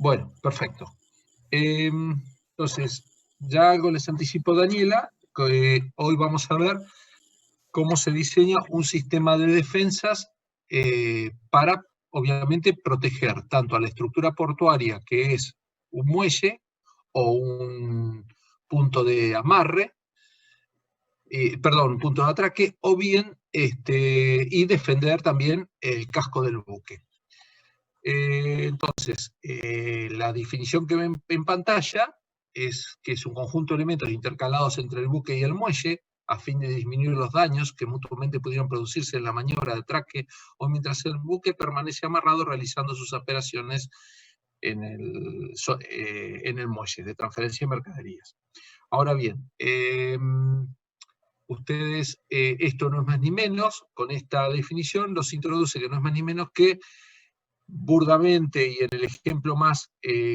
Bueno, perfecto. Entonces, ya algo les anticipo, Daniela, que hoy vamos a ver cómo se diseña un sistema de defensas para, obviamente, proteger tanto a la estructura portuaria, que es un muelle o un punto de amarre, perdón, un punto de atraque, o bien, y defender también el casco del buque. Entonces, la definición que ven en pantalla es que es un conjunto de elementos intercalados entre el buque y el muelle a fin de disminuir los daños que mutuamente pudieran producirse en la maniobra de atraque o mientras el buque permanece amarrado realizando sus operaciones en el muelle de transferencia de mercaderías. Ahora bien, ustedes, esto no es más ni menos, con esta definición los introduce que no es más ni menos que burdamente y en el ejemplo más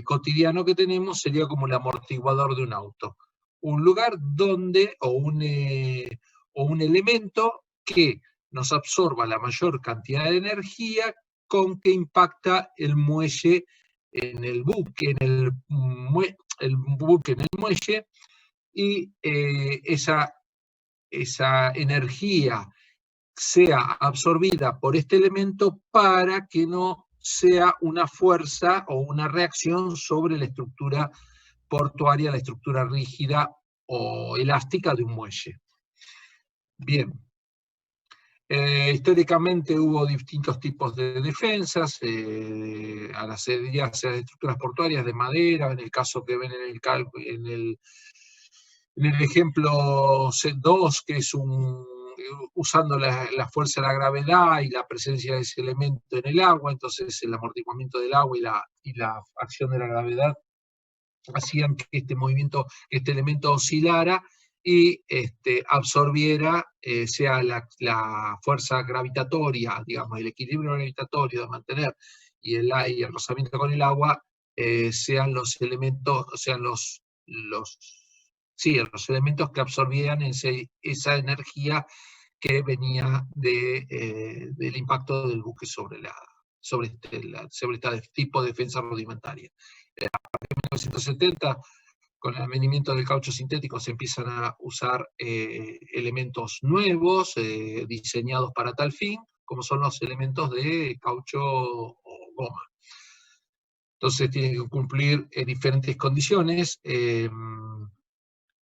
cotidiano que tenemos, sería como el amortiguador de un auto. Un lugar donde, o un elemento que nos absorba la mayor cantidad de energía con que impacta el muelle en el buque, el buque en el muelle, y esa energía sea absorbida por este elemento para que no sea una fuerza o una reacción sobre la estructura portuaria, la estructura rígida o elástica de un muelle. Bien. Históricamente hubo distintos tipos de defensas, a las estructuras portuarias de madera, en el caso que ven en el ejemplo C2, que es usando la fuerza de la gravedad y la presencia de ese elemento en el agua, entonces el amortiguamiento del agua y la acción de la gravedad hacían que este movimiento, este elemento oscilara y absorbiera, sea la fuerza gravitatoria, digamos, el equilibrio gravitatorio de mantener y el rozamiento con el agua, sean los elementos, sean los elementos que absorbían esa energía que venía del impacto del buque sobre este tipo de defensa rudimentaria. A partir de 1970, con el advenimiento del caucho sintético, se empiezan a usar elementos nuevos, diseñados para tal fin, como son los elementos de caucho o goma. Entonces tienen que cumplir diferentes condiciones,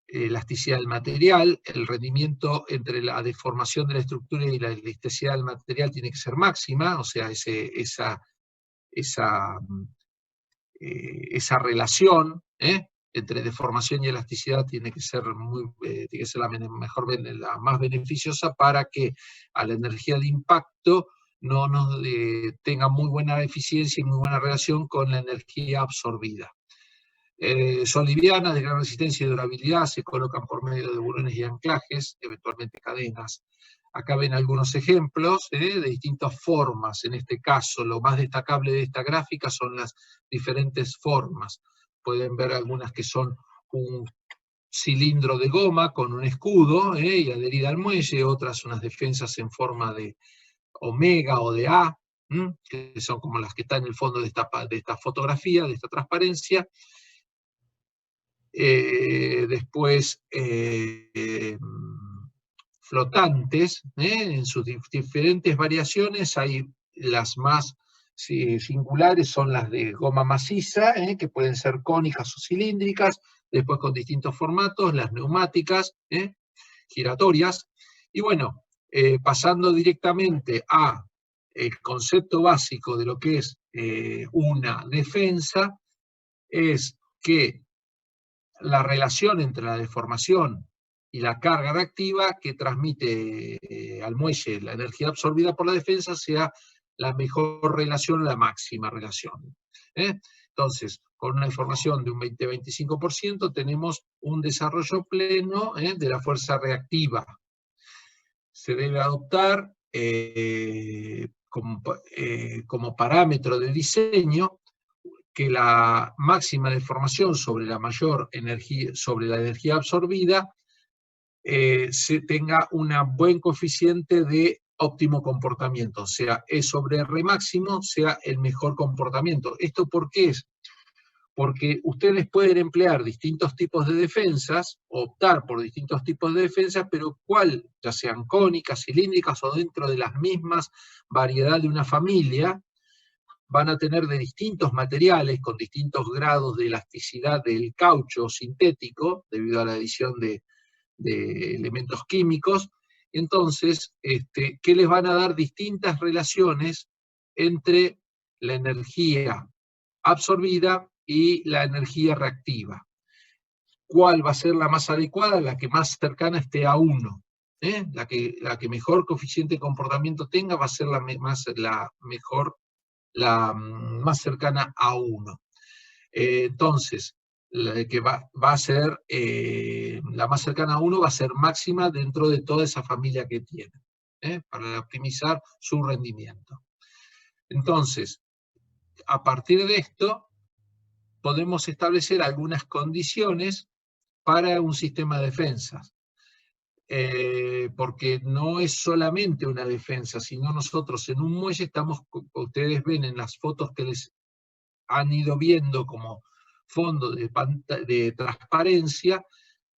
elasticidad del material, el rendimiento entre la deformación de la estructura y la elasticidad del material tiene que ser máxima, o sea, esa relación entre deformación y elasticidad tiene que ser la más beneficiosa para que a la energía de impacto no nos tenga muy buena eficiencia y muy buena relación con la energía absorbida. Son livianas, de gran resistencia y durabilidad, se colocan por medio de bulones y anclajes, eventualmente cadenas. Acá ven algunos ejemplos de distintas formas. En este caso, lo más destacable de esta gráfica son las diferentes formas. Pueden ver algunas que son un cilindro de goma con un escudo y adherida al muelle, otras unas defensas en forma de omega o de A, que son como las que están en el fondo de esta fotografía, de esta transparencia. Después, flotantes, en sus diferentes variaciones. Hay las más singulares, son las de goma maciza, que pueden ser cónicas o cilíndricas, después con distintos formatos, las neumáticas, giratorias, y bueno, pasando directamente a el concepto básico de lo que es una defensa, es que la relación entre la deformación y la carga reactiva que transmite al muelle la energía absorbida por la defensa sea la mejor relación, la máxima relación. Entonces, con una deformación de un 20-25% tenemos un desarrollo pleno de la fuerza reactiva. Se debe adoptar como parámetro de diseño que la máxima deformación sobre la mayor energía, sobre la energía absorbida, se tenga un buen coeficiente de óptimo comportamiento, o sea, E sobre R máximo sea el mejor comportamiento. ¿Esto por qué es? porque ustedes pueden emplear distintos tipos de defensas, optar por distintos tipos de defensas, pero cuál, ya sean cónicas, cilíndricas o dentro de las mismas variedad de una familia, van a tener de distintos materiales, con distintos grados de elasticidad del caucho sintético, debido a la adición de elementos químicos. Entonces, que les van a dar distintas relaciones entre la energía absorbida y la energía reactiva. ¿Cuál va a ser la más adecuada? La que más cercana esté a 1. La que mejor coeficiente de comportamiento tenga va a ser la más cercana a 1. Entonces, la que va a ser la más cercana a 1 va a ser máxima dentro de toda esa familia que tiene, para optimizar su rendimiento. Entonces, a partir de esto, podemos establecer algunas condiciones para un sistema de defensas. Porque no es solamente una defensa, sino nosotros en un muelle estamos, ustedes ven en las fotos que les han ido viendo como fondo de transparencia,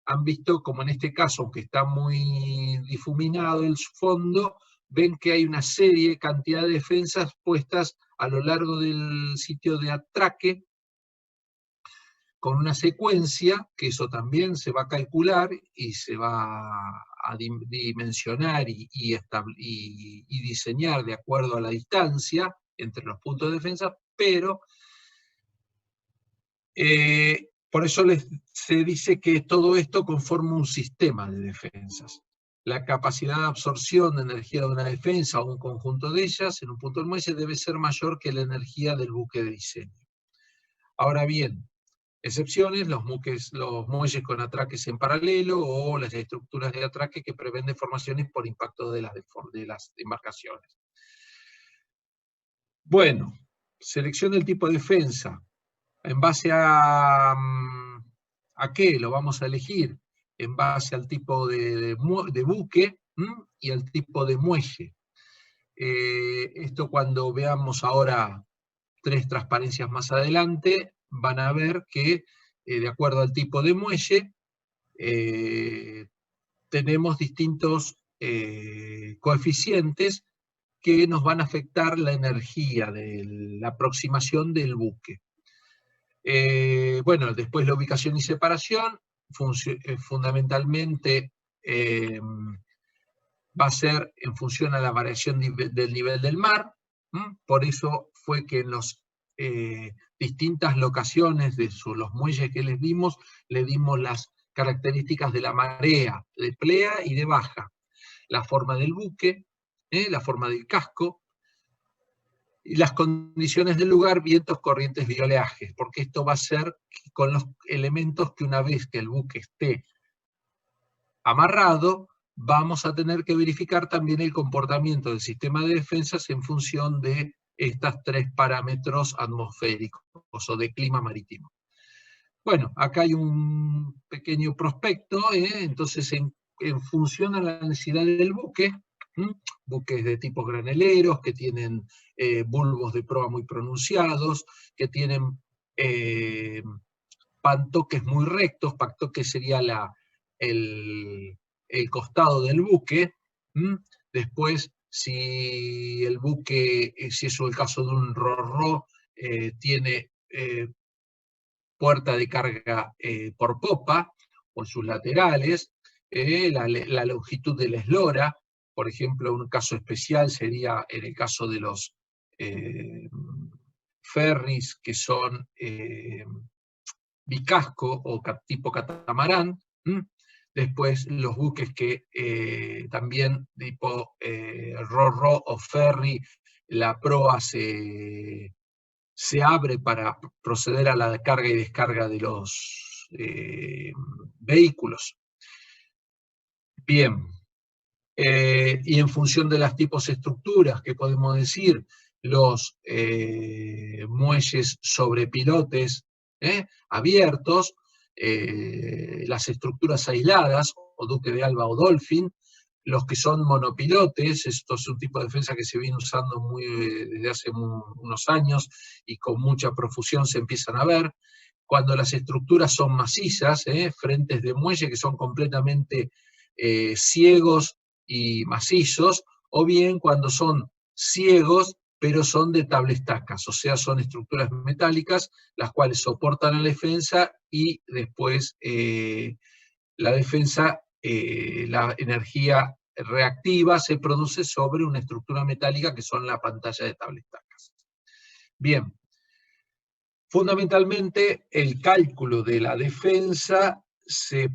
han visto como en este caso, aunque está muy difuminado el fondo, ven que hay una cantidad de defensas puestas a lo largo del sitio de atraque, con una secuencia, que eso también se va a calcular y se va a dimensionar y diseñar de acuerdo a la distancia entre los puntos de defensa, pero por eso se dice que todo esto conforma un sistema de defensas. La capacidad de absorción de energía de una defensa o un conjunto de ellas en un punto del muelle debe ser mayor que la energía del buque de diseño. Ahora bien, excepciones, los muelles con atraques en paralelo o las estructuras de atraque que prevén deformaciones por impacto de las embarcaciones. Bueno, selección del tipo de defensa. ¿En base a qué lo vamos a elegir? En base al tipo de buque y al tipo de muelle. Esto cuando veamos ahora 3 transparencias más adelante, van a ver que de acuerdo al tipo de muelle, tenemos distintos coeficientes que nos van a afectar la energía de la aproximación del buque. Bueno, después la ubicación y separación, fundamentalmente va a ser en función a la variación del nivel del mar. Por eso fue que en las distintas locaciones de los muelles que les dimos, le dimos las características de la marea, de plea y de baja, la forma del buque, la forma del casco, y las condiciones del lugar, vientos, corrientes y oleajes, porque esto va a ser con los elementos que una vez que el buque esté amarrado, vamos a tener que verificar también el comportamiento del sistema de defensas en función de estos 3 parámetros atmosféricos o de clima marítimo. Bueno, acá hay un pequeño prospecto, entonces en función a la necesidad del buque, buques de tipo graneleros, que tienen bulbos de proa muy pronunciados, que tienen pantoques muy rectos, pantoque sería el costado del buque. Después, si el buque, si es el caso de un ro-ro, tiene puerta de carga por popa, o en sus laterales, la longitud de la eslora, por ejemplo, un caso especial sería en el caso de los ferries que son bicasco o tipo catamarán. Después los buques que también tipo ro-ro o ferry, la proa se abre para proceder a la carga y descarga de los vehículos. Bien, y en función de las tipos estructuras, ¿qué podemos decir? Los muelles sobre pilotes abiertos, las estructuras aisladas, o Duque de Alba o Dolphin, los que son monopilotes, esto es un tipo de defensa que se viene usando desde hace unos años y con mucha profusión se empiezan a ver, cuando las estructuras son macizas, frentes de muelle que son completamente ciegos y macizos, o bien cuando son ciegos, pero son de tablestacas, o sea, son estructuras metálicas, las cuales soportan la defensa y después la defensa, la energía reactiva se produce sobre una estructura metálica que son la pantalla de tablestacas. Bien, fundamentalmente el cálculo de la defensa se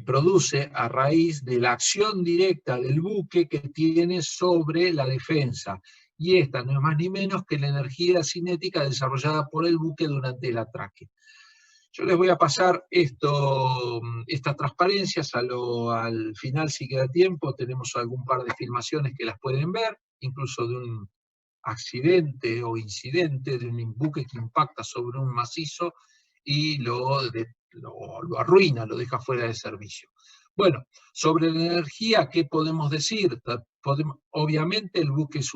produce a raíz de la acción directa del buque que tiene sobre la defensa, y esta no es más ni menos que la energía cinética desarrollada por el buque durante el atraque. Yo les voy a pasar estas transparencias al final, si queda tiempo. Tenemos algún par de filmaciones que las pueden ver, incluso de un accidente o incidente de un buque que impacta sobre un macizo y lo arruina, lo deja fuera de servicio. Bueno, sobre la energía, ¿qué podemos decir? Obviamente el buque es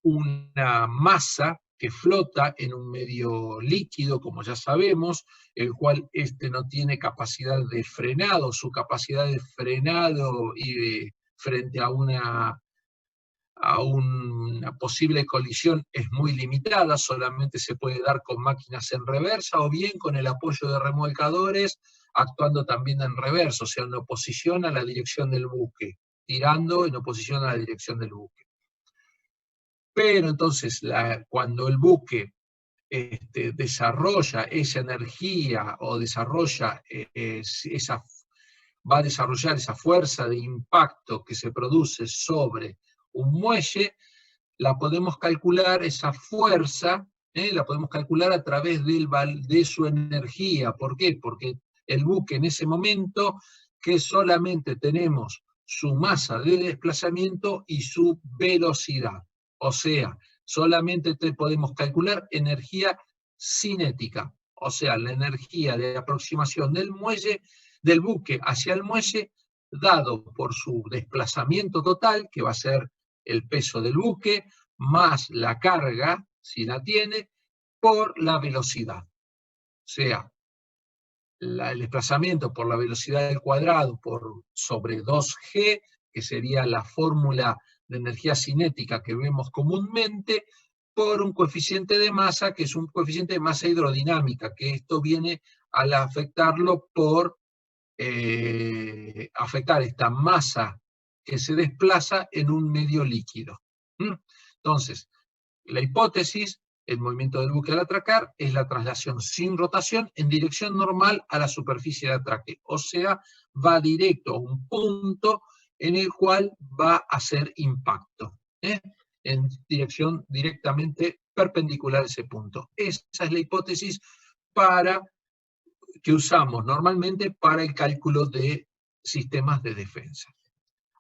una masa que flota en un medio líquido, como ya sabemos, el cual no tiene capacidad de frenado, su capacidad de frenado frente a una posible colisión es muy limitada, solamente se puede dar con máquinas en reversa o bien con el apoyo de remolcadores actuando también en reverso, o sea, en oposición a la dirección del buque, tirando en oposición a la dirección del buque. Pero entonces, cuando el buque desarrolla esa energía o va a desarrollar esa fuerza de impacto que se produce sobre un muelle, la podemos calcular, esa fuerza, la podemos calcular a través de su energía. ¿Por qué? Porque el buque en ese momento, que solamente tenemos su masa de desplazamiento y su velocidad. O sea, solamente podemos calcular energía cinética, o sea, la energía de aproximación del buque hacia el muelle, dado por su desplazamiento total, que va a ser el peso del buque, más la carga, si la tiene, por la velocidad. O sea, el desplazamiento por la velocidad del cuadrado sobre 2G, que sería la fórmula de energía cinética que vemos comúnmente, por un coeficiente de masa, que es un coeficiente de masa hidrodinámica, que esto viene al afectarlo por afectar esta masa que se desplaza en un medio líquido. Entonces, la hipótesis, el movimiento del buque al atracar, es la traslación sin rotación en dirección normal a la superficie de atraque. O sea, va directo a un punto en el cual va a hacer impacto, en dirección directamente perpendicular a ese punto. Esa es la hipótesis que usamos normalmente para el cálculo de sistemas de defensa.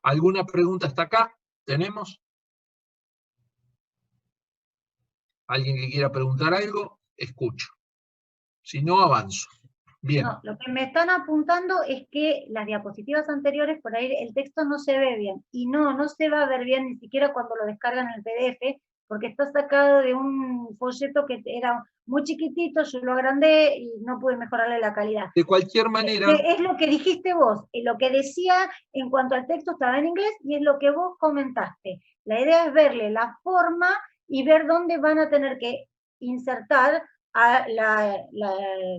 ¿Alguna pregunta hasta acá? ¿Tenemos? ¿Alguien que quiera preguntar algo? Escucho. Si no, avanzo. Bien. No, lo que me están apuntando es que las diapositivas anteriores, por ahí el texto no se ve bien. Y no se va a ver bien ni siquiera cuando lo descargan en el PDF, porque está sacado de un folleto que era muy chiquitito, yo lo agrandé y no pude mejorarle la calidad. De cualquier manera... Es lo que dijiste vos, lo que decía en cuanto al texto estaba en inglés y es lo que vos comentaste. La idea es verle la forma y ver dónde van a tener que insertar a la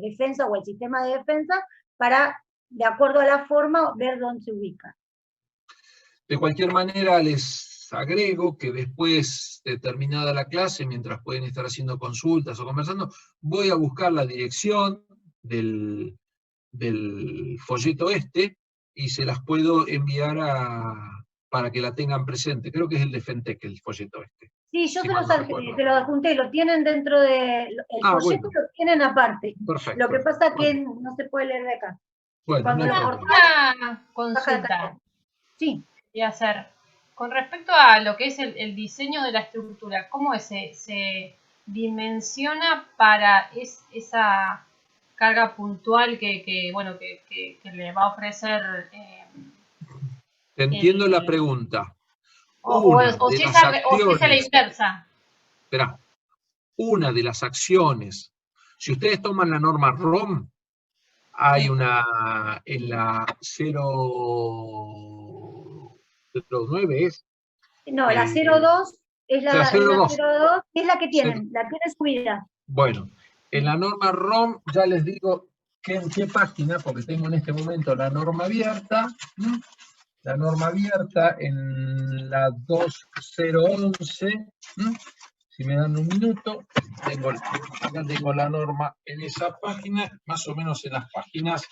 defensa o el sistema de defensa para, de acuerdo a la forma, ver dónde se ubica. De cualquier manera, les agrego que después de terminada la clase, mientras pueden estar haciendo consultas o conversando, voy a buscar la dirección del folleto y se las puedo enviar para que la tengan presente. Creo que es el de Fentec, el folleto Sí, yo se lo adjunté, lo tienen dentro del folleto, bueno. Lo tienen aparte. Perfecto. Lo que pasa es que no se puede leer de acá. Bueno, cuando una consulta. Sí. Y hacer, con respecto a lo que es el diseño de la estructura, ¿cómo se dimensiona para esa carga puntual que le va a ofrecer? Entiendo la pregunta. O si es a la inversa. Esperá. Una de las acciones. Si ustedes toman la norma ROM, hay una, en la 009 es... No, la 02 es la la 02. 02, es la que tienen, la tiene subida. Bueno, en la norma ROM ya les digo en qué página, porque tengo en este momento la norma abierta. La norma abierta en la 2011. Si me dan un minuto, acá tengo la norma en esa página, más o menos en las páginas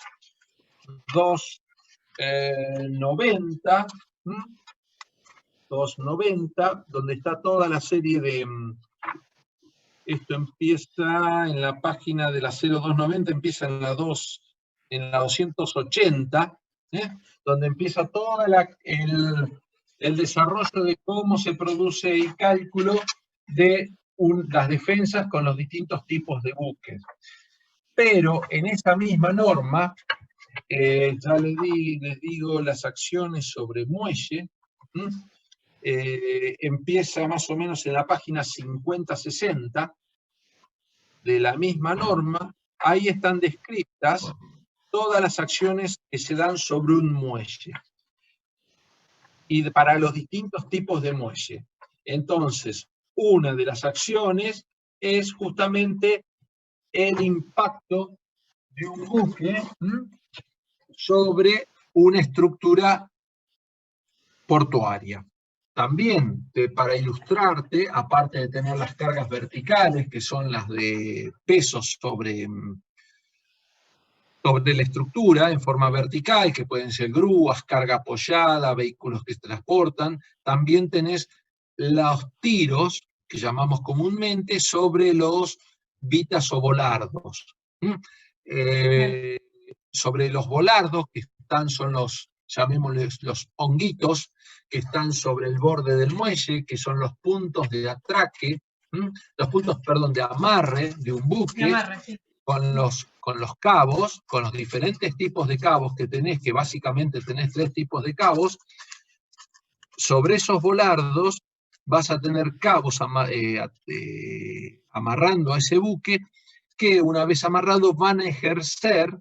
290, 290, donde está toda la serie de... Esto empieza en la página de la 0290, empieza en la 280, donde empieza todo el desarrollo de cómo se produce el cálculo de las defensas con los distintos tipos de buques. Pero en esa misma norma, ya les digo las acciones sobre muelle, empieza más o menos en la página 50-60 de la misma norma. Ahí están descritas todas las acciones que se dan sobre un muelle y para los distintos tipos de muelle. Entonces, una de las acciones es justamente el impacto de un buque sobre una estructura portuaria. También, para ilustrarte, aparte de tener las cargas verticales, que son las de pesos sobre la estructura en forma vertical, que pueden ser grúas, carga apoyada, vehículos que se transportan, también tenés los tiros, que llamamos comúnmente, sobre los vitas o volardos. Sobre los volardos, que son los, llamémosles los honguitos, que están sobre el borde del muelle, que son los puntos de atraque, los puntos, perdón, de amarre de un buque, sí. con los cabos, con los diferentes tipos de cabos que tenés, que básicamente tenés 3 tipos de cabos. Sobre esos volardos vas a tener cabos amarrando a ese buque, que una vez amarrados van a ejercer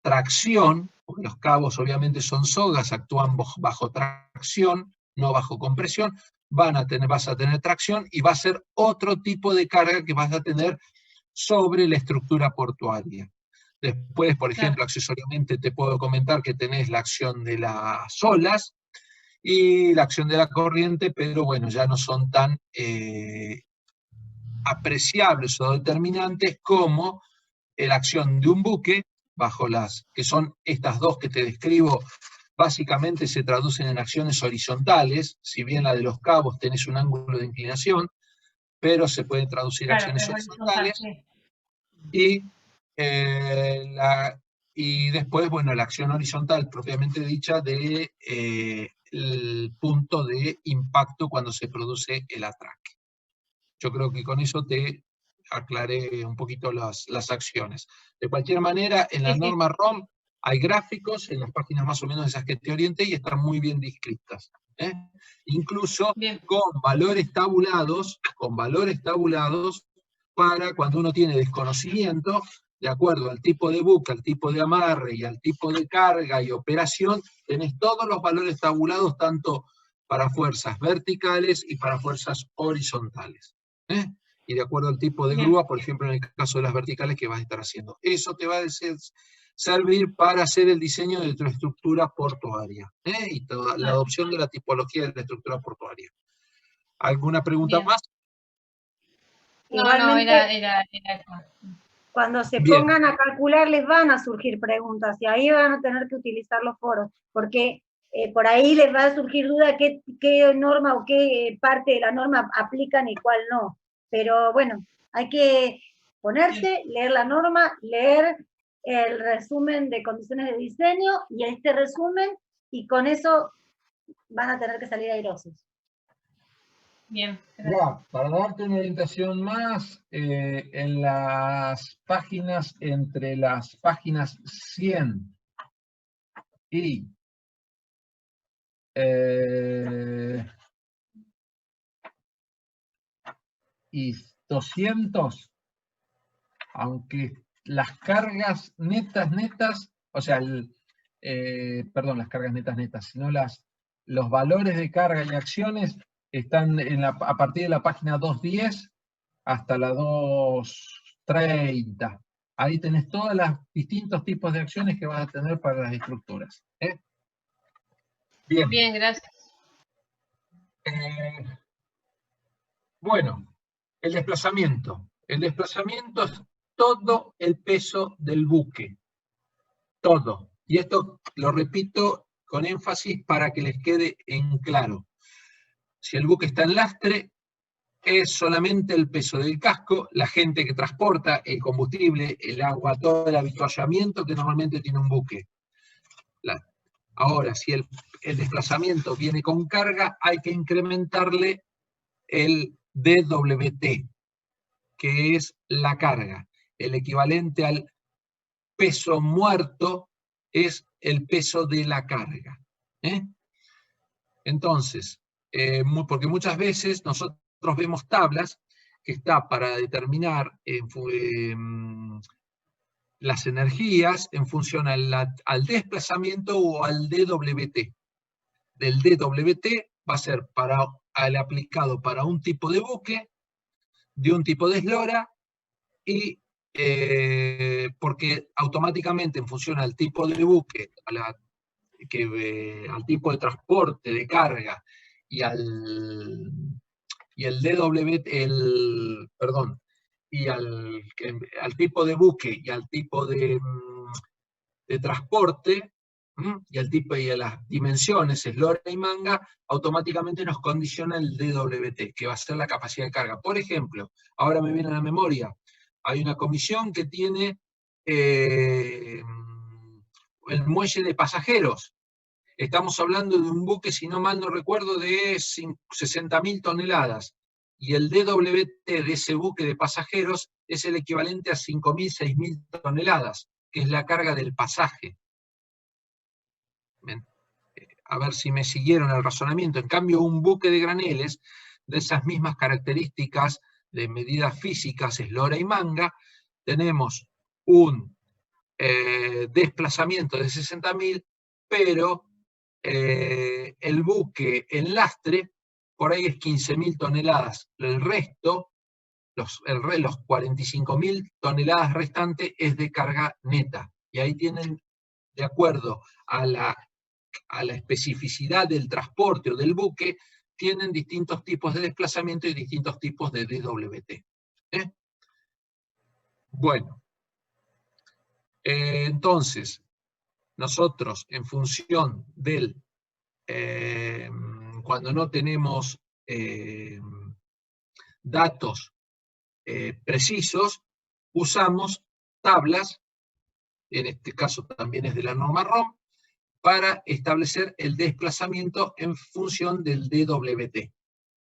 tracción, porque los cabos obviamente son sogas, actúan bajo tracción, no bajo compresión, vas a tener tracción y va a ser otro tipo de carga que vas a tener sobre la estructura portuaria. Después, por ejemplo, accesoriamente te puedo comentar que tenés la acción de las olas y la acción de la corriente, pero bueno, ya no son tan apreciables o determinantes como la acción de un buque, bajo que son estas dos que te describo, básicamente se traducen en acciones horizontales, si bien la de los cabos tenés un ángulo de inclinación, pero se pueden traducir acciones horizontales. Sí. Y después, bueno, la acción horizontal propiamente dicha de el punto de impacto cuando se produce el atraque. Yo creo que con eso te aclaré un poquito las acciones. De cualquier manera, en la norma ROM hay gráficos en las páginas más o menos esas que te orienté y están muy bien descritas. Incluso con valores tabulados para cuando uno tiene desconocimiento, de acuerdo al tipo de buque, al tipo de amarre y al tipo de carga y operación, tenés todos los valores tabulados tanto para fuerzas verticales y para fuerzas horizontales. Y de acuerdo al tipo de grúa, por ejemplo, en el caso de las verticales que vas a estar haciendo. Eso te va a servir para hacer el diseño de tu estructura portuaria, y toda la adopción de la tipología de la estructura portuaria. ¿Alguna pregunta más? No, era cuando se pongan a calcular les van a surgir preguntas y ahí van a tener que utilizar los foros, porque por ahí les va a surgir duda qué norma o qué parte de la norma aplican y cuál no. Pero bueno, hay que ponerse, leer la norma, leer el resumen de condiciones de diseño y este resumen, y con eso van a tener que salir airosos. Bien. Ya, para darte una orientación más, en las páginas, entre las páginas 100 y 200, aunque las cargas netas, o sea, perdón, las cargas netas, sino los valores de carga y acciones están a partir de la página 210 hasta la 230. Ahí tenés todos los distintos tipos de acciones que vas a tener para las estructuras. Bien. Bien, gracias. Bueno, el desplazamiento. El desplazamiento es todo el peso del buque. Todo. Y esto lo repito con énfasis para que les quede en claro. Si el buque está en lastre, es solamente el peso del casco, la gente que transporta, el combustible, el agua, todo el avituallamiento que normalmente tiene un buque. Ahora, si el desplazamiento viene con carga, hay que incrementarle el DWT, que es la carga. El equivalente al peso muerto es el peso de la carga. Entonces, porque muchas veces nosotros vemos tablas que está para determinar las energías en función al desplazamiento o al DWT. Del DWT va a ser aplicado para un tipo de buque, de un tipo de eslora, y porque automáticamente en función al tipo de buque, al tipo de transporte de carga y al tipo de buque y al tipo de transporte, y al tipo y a las dimensiones, eslora y manga, automáticamente nos condiciona el DWT, que va a ser la capacidad de carga. Por ejemplo, ahora me viene a la memoria, hay una comisión que tiene el muelle de pasajeros. Estamos hablando de un buque, si no mal no recuerdo, de 60.000 toneladas. Y el DWT de ese buque de pasajeros es el equivalente a 5.000, 6.000 toneladas, que es la carga del pasaje. A ver si me siguieron el razonamiento. En cambio, un buque de graneles, de esas mismas características de medidas físicas, eslora y manga, tenemos un desplazamiento de 60.000, pero el buque en lastre, por ahí es 15.000 toneladas. El resto, los 45.000 toneladas restantes, es de carga neta. Y ahí tienen, de acuerdo a la especificidad del transporte o del buque, tienen distintos tipos de desplazamiento y distintos tipos de DWT. Bueno, entonces, nosotros, en función del cuando no tenemos datos precisos, usamos tablas, en este caso también es de la norma ROM, para establecer el desplazamiento en función del DWT.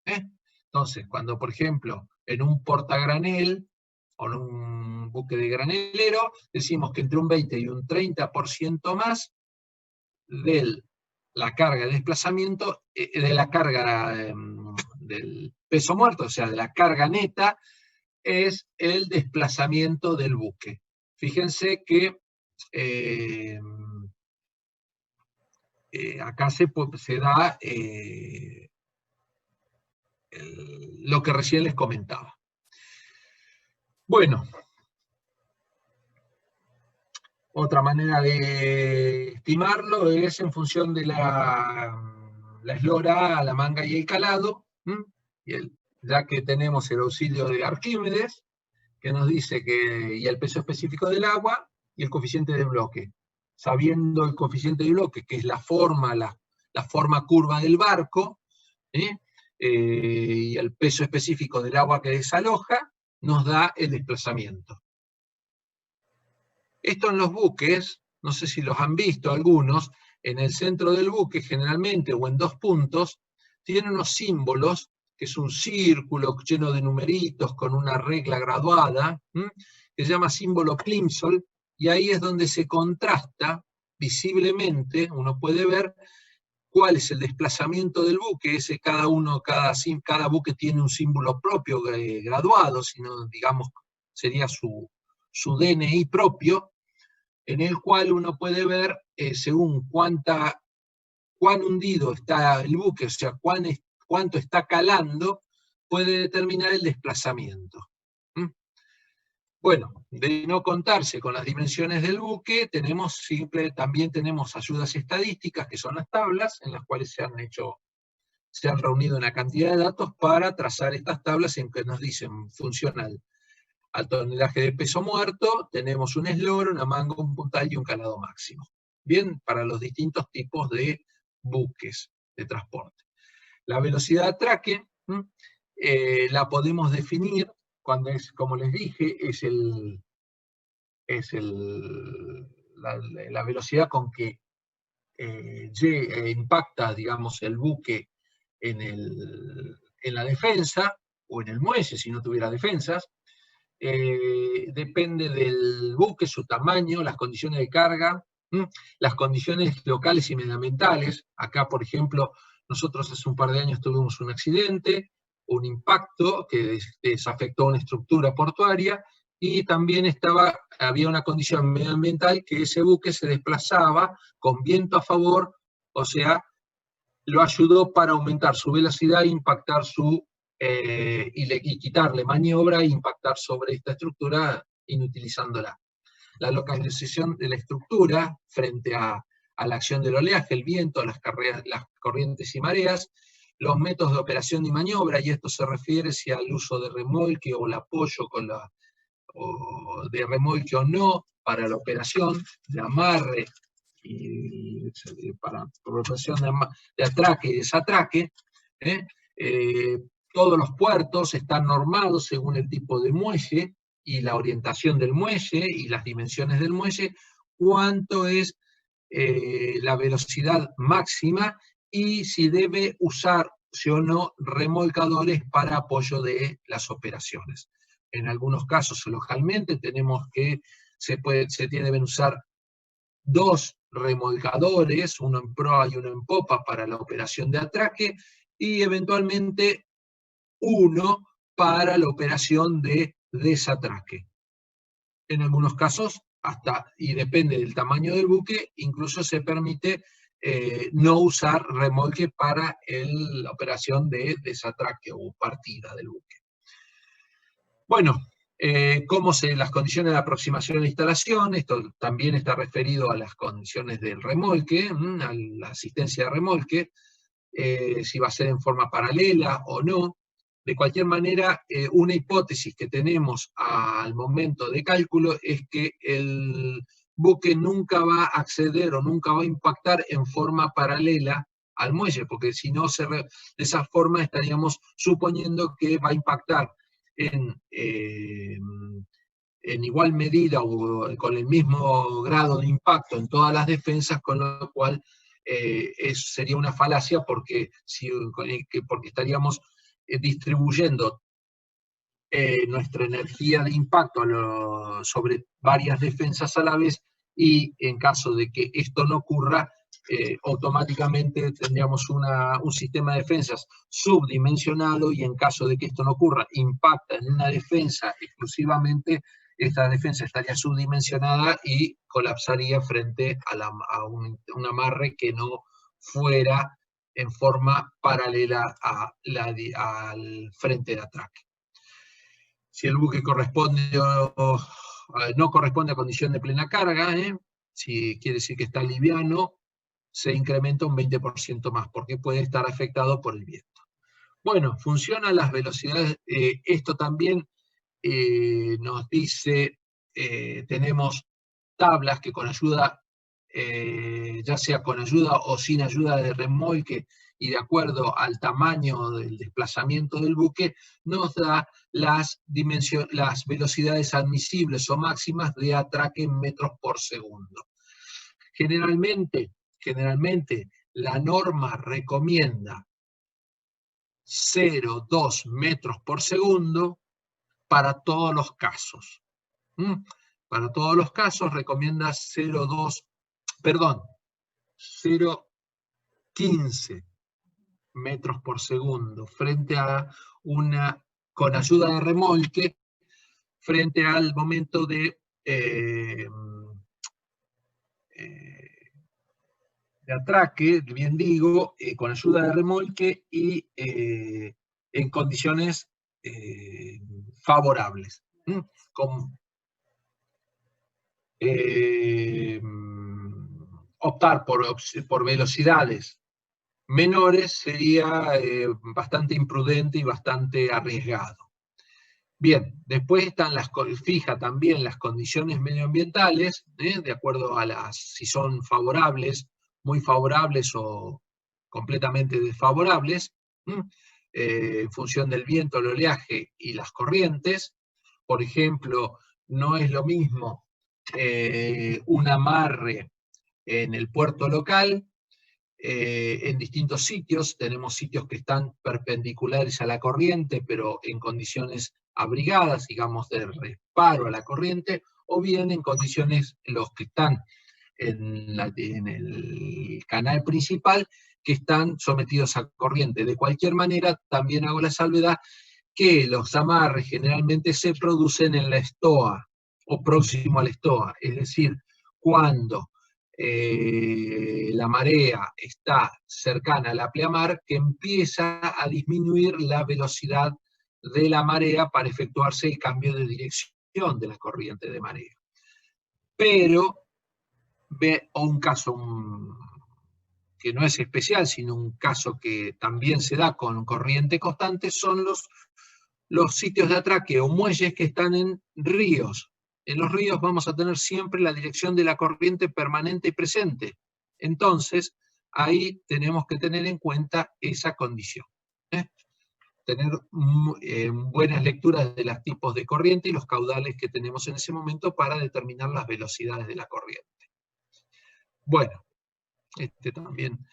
Entonces, cuando, por ejemplo, en un portagranel o en un buque de granelero, decimos que entre un 20 y un 30% más de la carga de desplazamiento, de la carga del peso muerto, o sea, de la carga neta, es el desplazamiento del buque. Fíjense que acá se da lo que recién les comentaba. Bueno, otra manera de estimarlo es en función de la eslora, la manga y el calado, ya que tenemos el auxilio de Arquímedes, que nos dice que y el peso específico del agua y el coeficiente de bloque. Sabiendo el coeficiente de bloque, que es la forma curva del barco, y el peso específico del agua que desaloja, nos da el desplazamiento. Esto en los buques, no sé si los han visto algunos, en el centro del buque generalmente o en 2 puntos, tiene unos símbolos, que es un círculo lleno de numeritos con una regla graduada, que se llama símbolo Plimsoll, y ahí es donde se contrasta visiblemente, uno puede ver cuál es el desplazamiento del buque. Cada buque tiene un símbolo propio graduado, sino, digamos, sería su su DNI propio, en el cual uno puede ver según cuán hundido está el buque, o sea, cuánto está calando, puede determinar el desplazamiento. Bueno, de no contarse con las dimensiones del buque, también tenemos ayudas estadísticas, que son las tablas, en las cuales se han reunido una cantidad de datos para trazar estas tablas en que nos dicen funcional al tonelaje de peso muerto, tenemos un eslora, una manga, un puntal y un calado máximo. Bien, para los distintos tipos de buques de transporte. La velocidad de atraque la podemos definir cuando es, como les dije, la velocidad con que impacta, digamos, el buque en la defensa, o en el muelle si no tuviera defensas. Depende del buque, su tamaño, las condiciones de carga, las condiciones locales y medioambientales. Acá, por ejemplo, nosotros hace un par de años tuvimos un accidente, un impacto que desafectó una estructura portuaria, y también había una condición medioambiental, que ese buque se desplazaba con viento a favor, o sea, lo ayudó para aumentar su velocidad e impactar y quitarle maniobra e impactar sobre esta estructura inutilizándola. La localización de la estructura frente a la acción del oleaje, el viento, las corrientes y mareas, los métodos de operación y maniobra, y esto se refiere si al uso de remolque o el apoyo de remolque o no para la operación de amarre y para operación de atraque y desatraque. Todos los puertos están normados según el tipo de muelle y la orientación del muelle y las dimensiones del muelle, cuánto es la velocidad máxima y si debe usar, sí o no, remolcadores para apoyo de las operaciones. En algunos casos, localmente, tenemos que deben usar 2 remolcadores, uno en proa y uno en popa para la operación de atraque, y eventualmente uno para la operación de desatraque. En algunos casos, y depende del tamaño del buque, incluso se permite no usar remolque para la operación de desatraque o partida del buque. Bueno, las condiciones de aproximación a la instalación, esto también está referido a las condiciones del remolque, a la asistencia de remolque, si va a ser en forma paralela o no. De cualquier manera, una hipótesis que tenemos al momento de cálculo es que el buque nunca va a acceder o nunca va a impactar en forma paralela al muelle, porque si no, de esa forma estaríamos suponiendo que va a impactar en igual medida o con el mismo grado de impacto en todas las defensas, con lo cual sería una falacia porque estaríamos distribuyendo nuestra energía de impacto sobre varias defensas a la vez, y en caso de que esto no ocurra, automáticamente tendríamos un sistema de defensas subdimensionado, y en caso de que esto no ocurra, impacta en una defensa exclusivamente, esta defensa estaría subdimensionada y colapsaría frente a un amarre que no fuera en forma paralela al frente de atraque. Si el buque no corresponde a condición de plena carga, si quiere decir que está liviano, se incrementa un 20% más, porque puede estar afectado por el viento. Bueno, funcionan las velocidades. Esto también nos dice, tenemos tablas que con ayuda, ya sea con ayuda o sin ayuda de remolque, y de acuerdo al tamaño del desplazamiento del buque, nos da las velocidades admisibles o máximas de atraque en metros por segundo. Generalmente la norma recomienda 0,2 metros por segundo para todos los casos. Para todos los casos recomienda 0,15 metros por segundo frente a con ayuda de remolque, frente al momento de de atraque, bien digo, con ayuda de remolque y en condiciones favorables. Con, optar por velocidades menores sería bastante imprudente y bastante arriesgado. Bien, después están fija también las condiciones medioambientales, de acuerdo a si son favorables, muy favorables o completamente desfavorables, en función del viento, el oleaje y las corrientes. Por ejemplo, no es lo mismo un amarre en el puerto local, en distintos sitios. Tenemos sitios que están perpendiculares a la corriente, pero en condiciones abrigadas, digamos, de reparo a la corriente, o bien en condiciones, los que están en el canal principal, que están sometidos a corriente. De cualquier manera, también hago la salvedad que los amarres generalmente se producen en la estoa, o próximo a la estoa, es decir, cuando la marea está cercana a la pleamar, que empieza a disminuir la velocidad de la marea para efectuarse el cambio de dirección de la corriente de marea. Pero, o un caso que no es especial, sino un caso que también se da con corriente constante, son los sitios de atraque o muelles que están en ríos. En los ríos vamos a tener siempre la dirección de la corriente permanente y presente. Entonces, ahí tenemos que tener en cuenta esa condición. Tener buenas lecturas de los tipos de corriente y los caudales que tenemos en ese momento para determinar las velocidades de la corriente. Bueno, este también.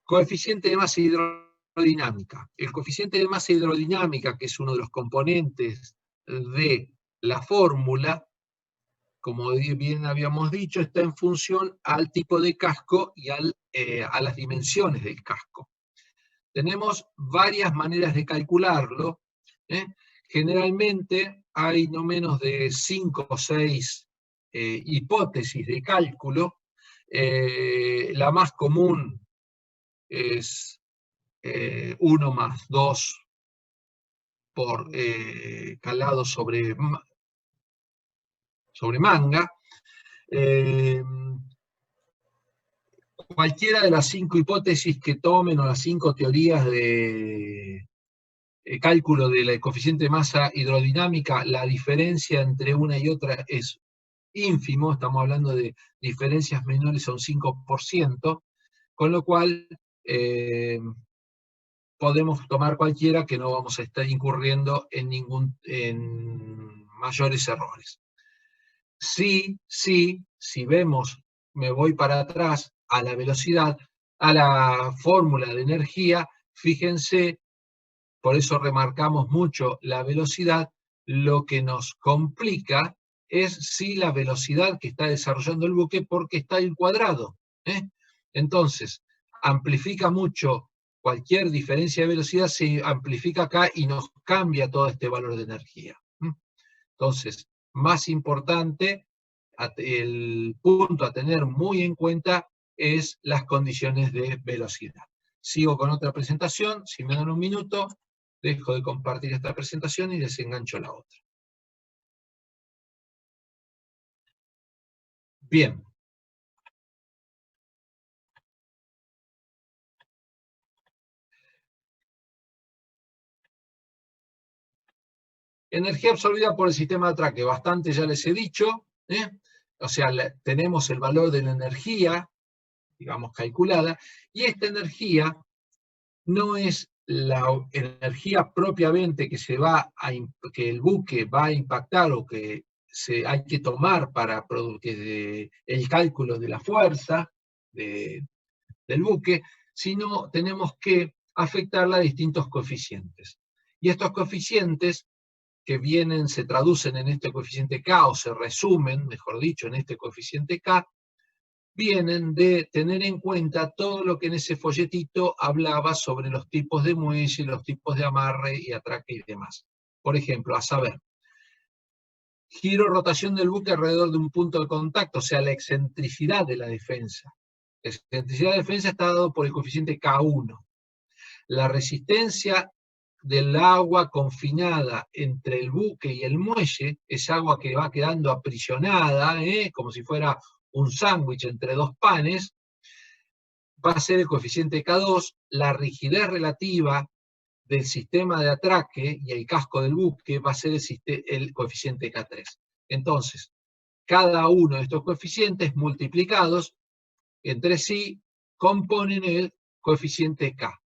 Coeficiente de masa hidrodinámica. El coeficiente de masa hidrodinámica, que es uno de los componentes de la fórmula, como bien habíamos dicho, está en función al tipo de casco y a las dimensiones del casco. Tenemos varias maneras de calcularlo. Generalmente hay no menos de 5 o 6 hipótesis de cálculo. La más común es 1 más 2 por calado sobre manga. Cualquiera de las 5 hipótesis que tomen, o las 5 teorías de cálculo del coeficiente de masa hidrodinámica, la diferencia entre una y otra es ínfimo, estamos hablando de diferencias menores a un 5%, con lo cual podemos tomar cualquiera, que no vamos a estar incurriendo en mayores errores. Sí, si vemos, me voy para atrás a la velocidad, a la fórmula de energía, fíjense, por eso remarcamos mucho la velocidad. Lo que nos complica es si la velocidad que está desarrollando el buque, porque está encuadrado. Entonces, amplifica mucho cualquier diferencia de velocidad, se amplifica acá y nos cambia todo este valor de energía. Entonces, más importante, el punto a tener muy en cuenta es las condiciones de velocidad. Sigo con otra presentación, si me dan un minuto, dejo de compartir esta presentación y desengancho la otra. Bien. Energía absorbida por el sistema de atraque, bastante ya les he dicho. O sea, tenemos el valor de la energía, digamos, calculada, y esta energía no es la energía propiamente que que el buque va a impactar, o que hay que tomar para el cálculo de la fuerza del buque, sino tenemos que afectarla a distintos coeficientes. Y estos coeficientes que se traducen en este coeficiente K, o se resumen, mejor dicho, en este coeficiente K, vienen de tener en cuenta todo lo que en ese folletito hablaba sobre los tipos de muelle, los tipos de amarre y atraque y demás. Por ejemplo, a saber, Giro, rotación del buque alrededor de un punto de contacto, o sea, la excentricidad de la defensa. La excentricidad de la defensa está dado por el coeficiente K1. La resistencia del agua confinada entre el buque y el muelle, es agua que va quedando aprisionada, como si fuera un sándwich entre dos panes, va a ser el coeficiente K2. La rigidez relativa del sistema de atraque y el casco del buque va a ser el coeficiente K3. Entonces, cada uno de estos coeficientes multiplicados entre sí componen el coeficiente K.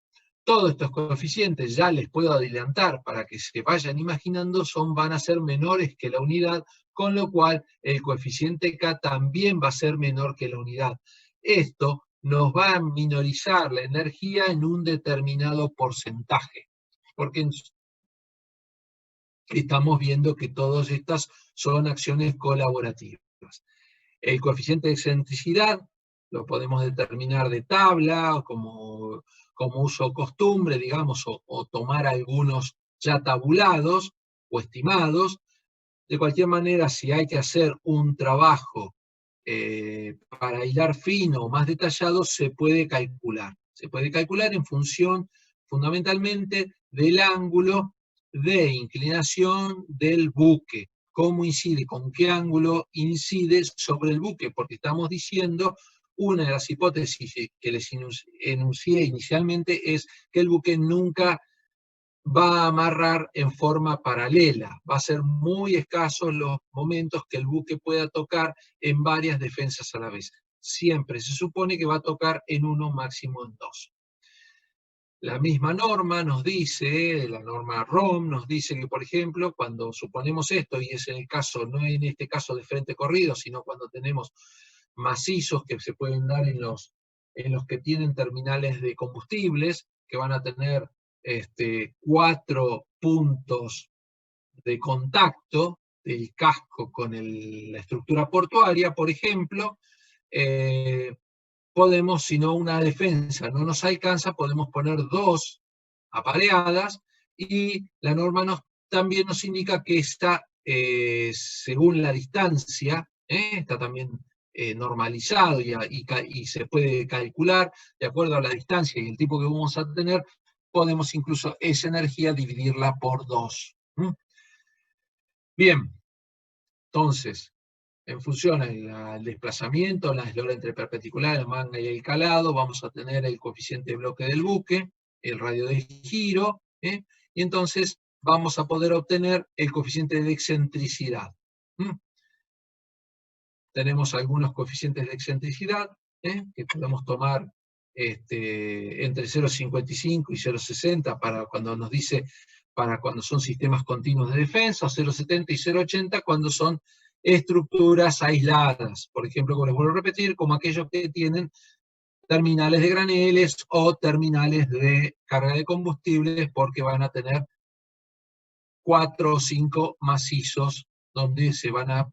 Todos estos coeficientes, ya les puedo adelantar para que se vayan imaginando, van a ser menores que la unidad, con lo cual el coeficiente K también va a ser menor que la unidad. Esto nos va a minorizar la energía en un determinado porcentaje, porque estamos viendo que todas estas son acciones colaborativas. El coeficiente de excentricidad lo podemos determinar de tabla, o como uso costumbre, digamos, o tomar algunos ya tabulados o estimados. De cualquier manera, si hay que hacer un trabajo para hilar fino o más detallado, se puede calcular. Se puede calcular en función fundamentalmente del ángulo de inclinación del buque. Cómo incide, con qué ángulo incide sobre el buque, porque estamos diciendo, una de las hipótesis que les enuncié inicialmente es que el buque nunca va a amarrar en forma paralela. Va a ser muy escasos los momentos que el buque pueda tocar en varias defensas a la vez. Siempre se supone que va a tocar en uno, máximo en dos. La misma norma nos dice, la norma ROM nos dice que, por ejemplo, cuando suponemos esto, y es en el caso, no en este caso de frente corrido, sino cuando tenemos macizos que se pueden dar en los que tienen terminales de combustibles, que van a tener 4 puntos de contacto del casco con la estructura portuaria, por ejemplo, podemos, si no una defensa no nos alcanza, podemos poner 2 apareadas, y la norma también nos indica que está, según la distancia, está también normalizado y se puede calcular, de acuerdo a la distancia y el tipo que vamos a tener, podemos incluso esa energía dividirla por 2. Bien, entonces, en función al desplazamiento, la eslora entre perpendicular, el manga y el calado, vamos a tener el coeficiente de bloque del buque, el radio de giro, y entonces vamos a poder obtener el coeficiente de excentricidad. Tenemos algunos coeficientes de excentricidad, que podemos tomar entre 0,55 y 0,60 para cuando nos dice, para cuando son sistemas continuos de defensa, o 0,70 y 0,80 cuando son estructuras aisladas. Por ejemplo, como les vuelvo a repetir, como aquellos que tienen terminales de graneles o terminales de carga de combustibles, porque van a tener 4 o 5 macizos donde se van a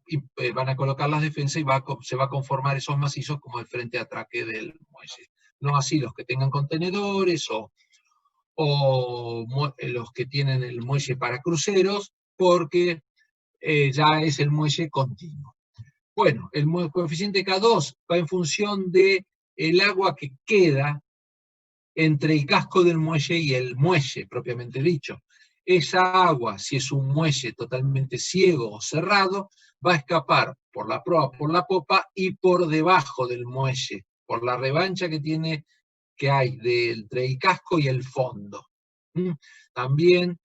colocar las defensas y se va a conformar esos macizos como el frente de atraque del muelle. No así los que tengan contenedores o los que tienen el muelle para cruceros, porque ya es el muelle continuo. Bueno, el coeficiente K2 va en función del agua que queda entre el casco del muelle y el muelle, propiamente dicho. Esa agua, si es un muelle totalmente ciego o cerrado, va a escapar por la proa, por la popa y por debajo del muelle, por la revancha que hay entre el casco y el fondo. También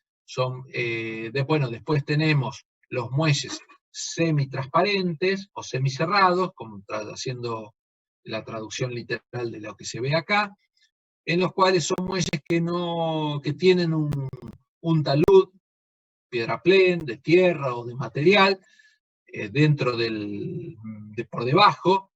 después tenemos los muelles semitransparentes o semicerrados, como haciendo la traducción literal de lo que se ve acá, en los cuales son muelles que tienen un talud, piedra plen, de tierra o de material, dentro por debajo,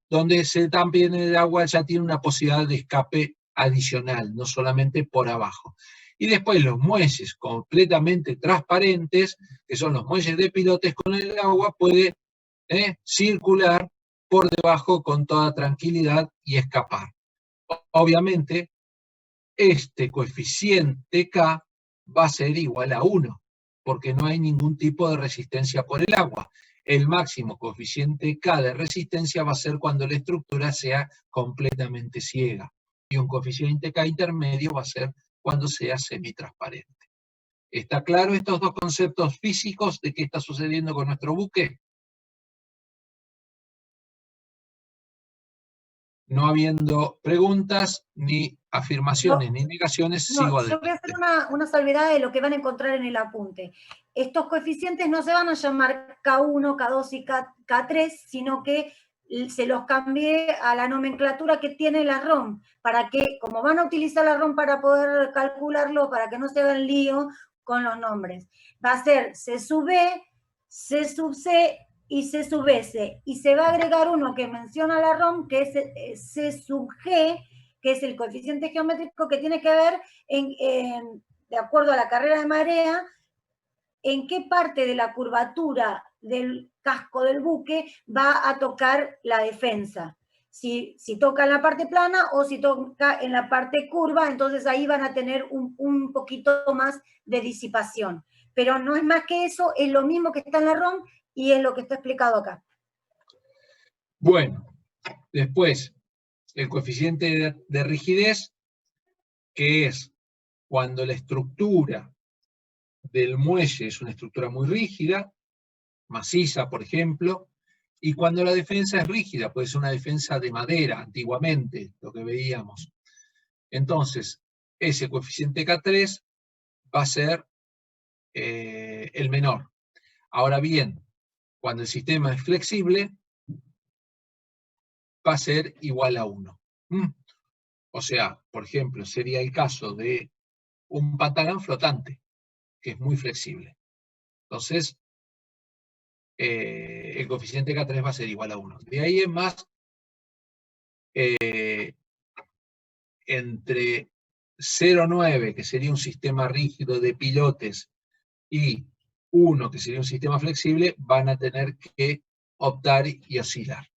donde también el agua ya tiene una posibilidad de escape adicional, no solamente por abajo. Y después los muelles completamente transparentes, que son los muelles de pilotes, con el agua puede circular por debajo con toda tranquilidad y escapar. Obviamente, este coeficiente K va a ser igual a 1, porque no hay ningún tipo de resistencia por el agua. El máximo coeficiente K de resistencia va a ser cuando la estructura sea completamente ciega. Y un coeficiente K intermedio va a ser cuando sea semitransparente. ¿Está claro estos dos conceptos físicos de qué está sucediendo con nuestro buque? No habiendo preguntas, ni afirmaciones, ni negaciones, sigo yo voy a adelante. hacer una salvedad de lo que van a encontrar en el apunte. Estos coeficientes no se van a llamar K1, K2 y K3, sino que se los cambié a la nomenclatura que tiene la ROM, para que, como van a utilizar la ROM para poder calcularlo, para que no se hagan lío con los nombres. Va a ser C sub B, C sub C y C sub S. Y se va a agregar uno que menciona la ROM, que es C sub G, que es el coeficiente geométrico que tiene que ver, de acuerdo a la carrera de marea, en qué parte de la curvatura del casco del buque va a tocar la defensa. Si toca en la parte plana o si toca en la parte curva, entonces ahí van a tener un poquito más de disipación. Pero no es más que eso, es lo mismo que está en la ROM y es lo que está explicado acá. Bueno, después, el coeficiente de rigidez, que es cuando la estructura del muelle es una estructura muy rígida, maciza, por ejemplo, y cuando la defensa es rígida, puede ser una defensa de madera, antiguamente, lo que veíamos. Entonces, ese coeficiente K3 va a ser el menor. Ahora bien, cuando el sistema es flexible, va a ser igual a 1. O sea, por ejemplo, sería el caso de un pantalón flotante, que es muy flexible. Entonces, el coeficiente K3 va a ser igual a 1. De ahí en más, entre 0,9, que sería un sistema rígido de pilotes, y 1, que sería un sistema flexible, van a tener que optar y oscilar.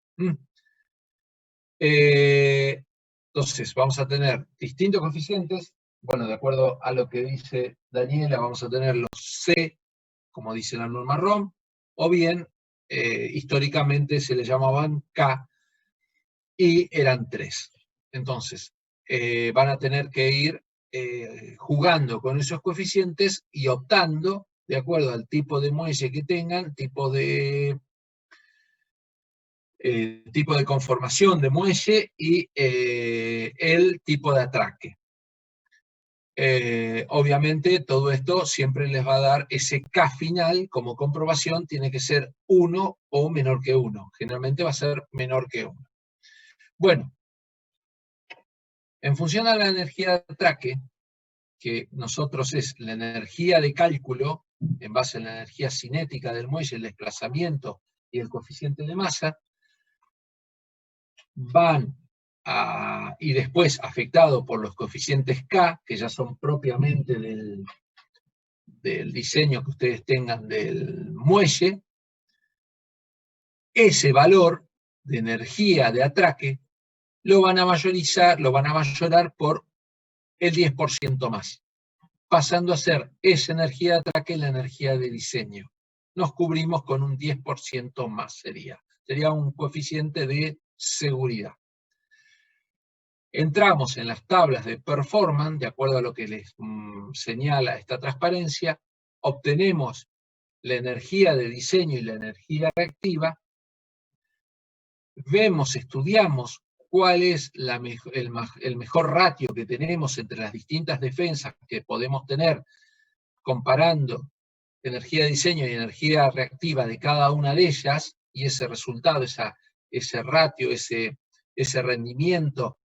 Entonces, vamos a tener distintos coeficientes. Bueno, de acuerdo a lo que dice Daniela, vamos a tener los C, como dice la norma ROM, o bien, históricamente se le llamaban K, y eran 3. Entonces, van a tener que ir jugando con esos coeficientes y optando, de acuerdo al tipo de muelle que tengan, tipo de conformación de muelle y el tipo de atraque. Obviamente todo esto siempre les va a dar ese K final como comprobación, tiene que ser 1 o menor que 1. Generalmente va a ser menor que 1. Bueno, en función a la energía de atraque, que nosotros es la energía de cálculo, en base a la energía cinética del muelle, el desplazamiento y el coeficiente de masa, y después afectado por los coeficientes K, que ya son propiamente del diseño que ustedes tengan del muelle, ese valor de energía de atraque lo van a mayorar por el 10% más, pasando a ser esa energía de atraque la energía de diseño. Nos cubrimos con un 10% más, sería un coeficiente de seguridad. Entramos en las tablas de performance, de acuerdo a lo que les señala esta transparencia, obtenemos la energía de diseño y la energía reactiva, estudiamos cuál es el mejor ratio que tenemos entre las distintas defensas que podemos tener comparando energía de diseño y energía reactiva de cada una de ellas, y ese resultado, ese ratio, ese rendimiento,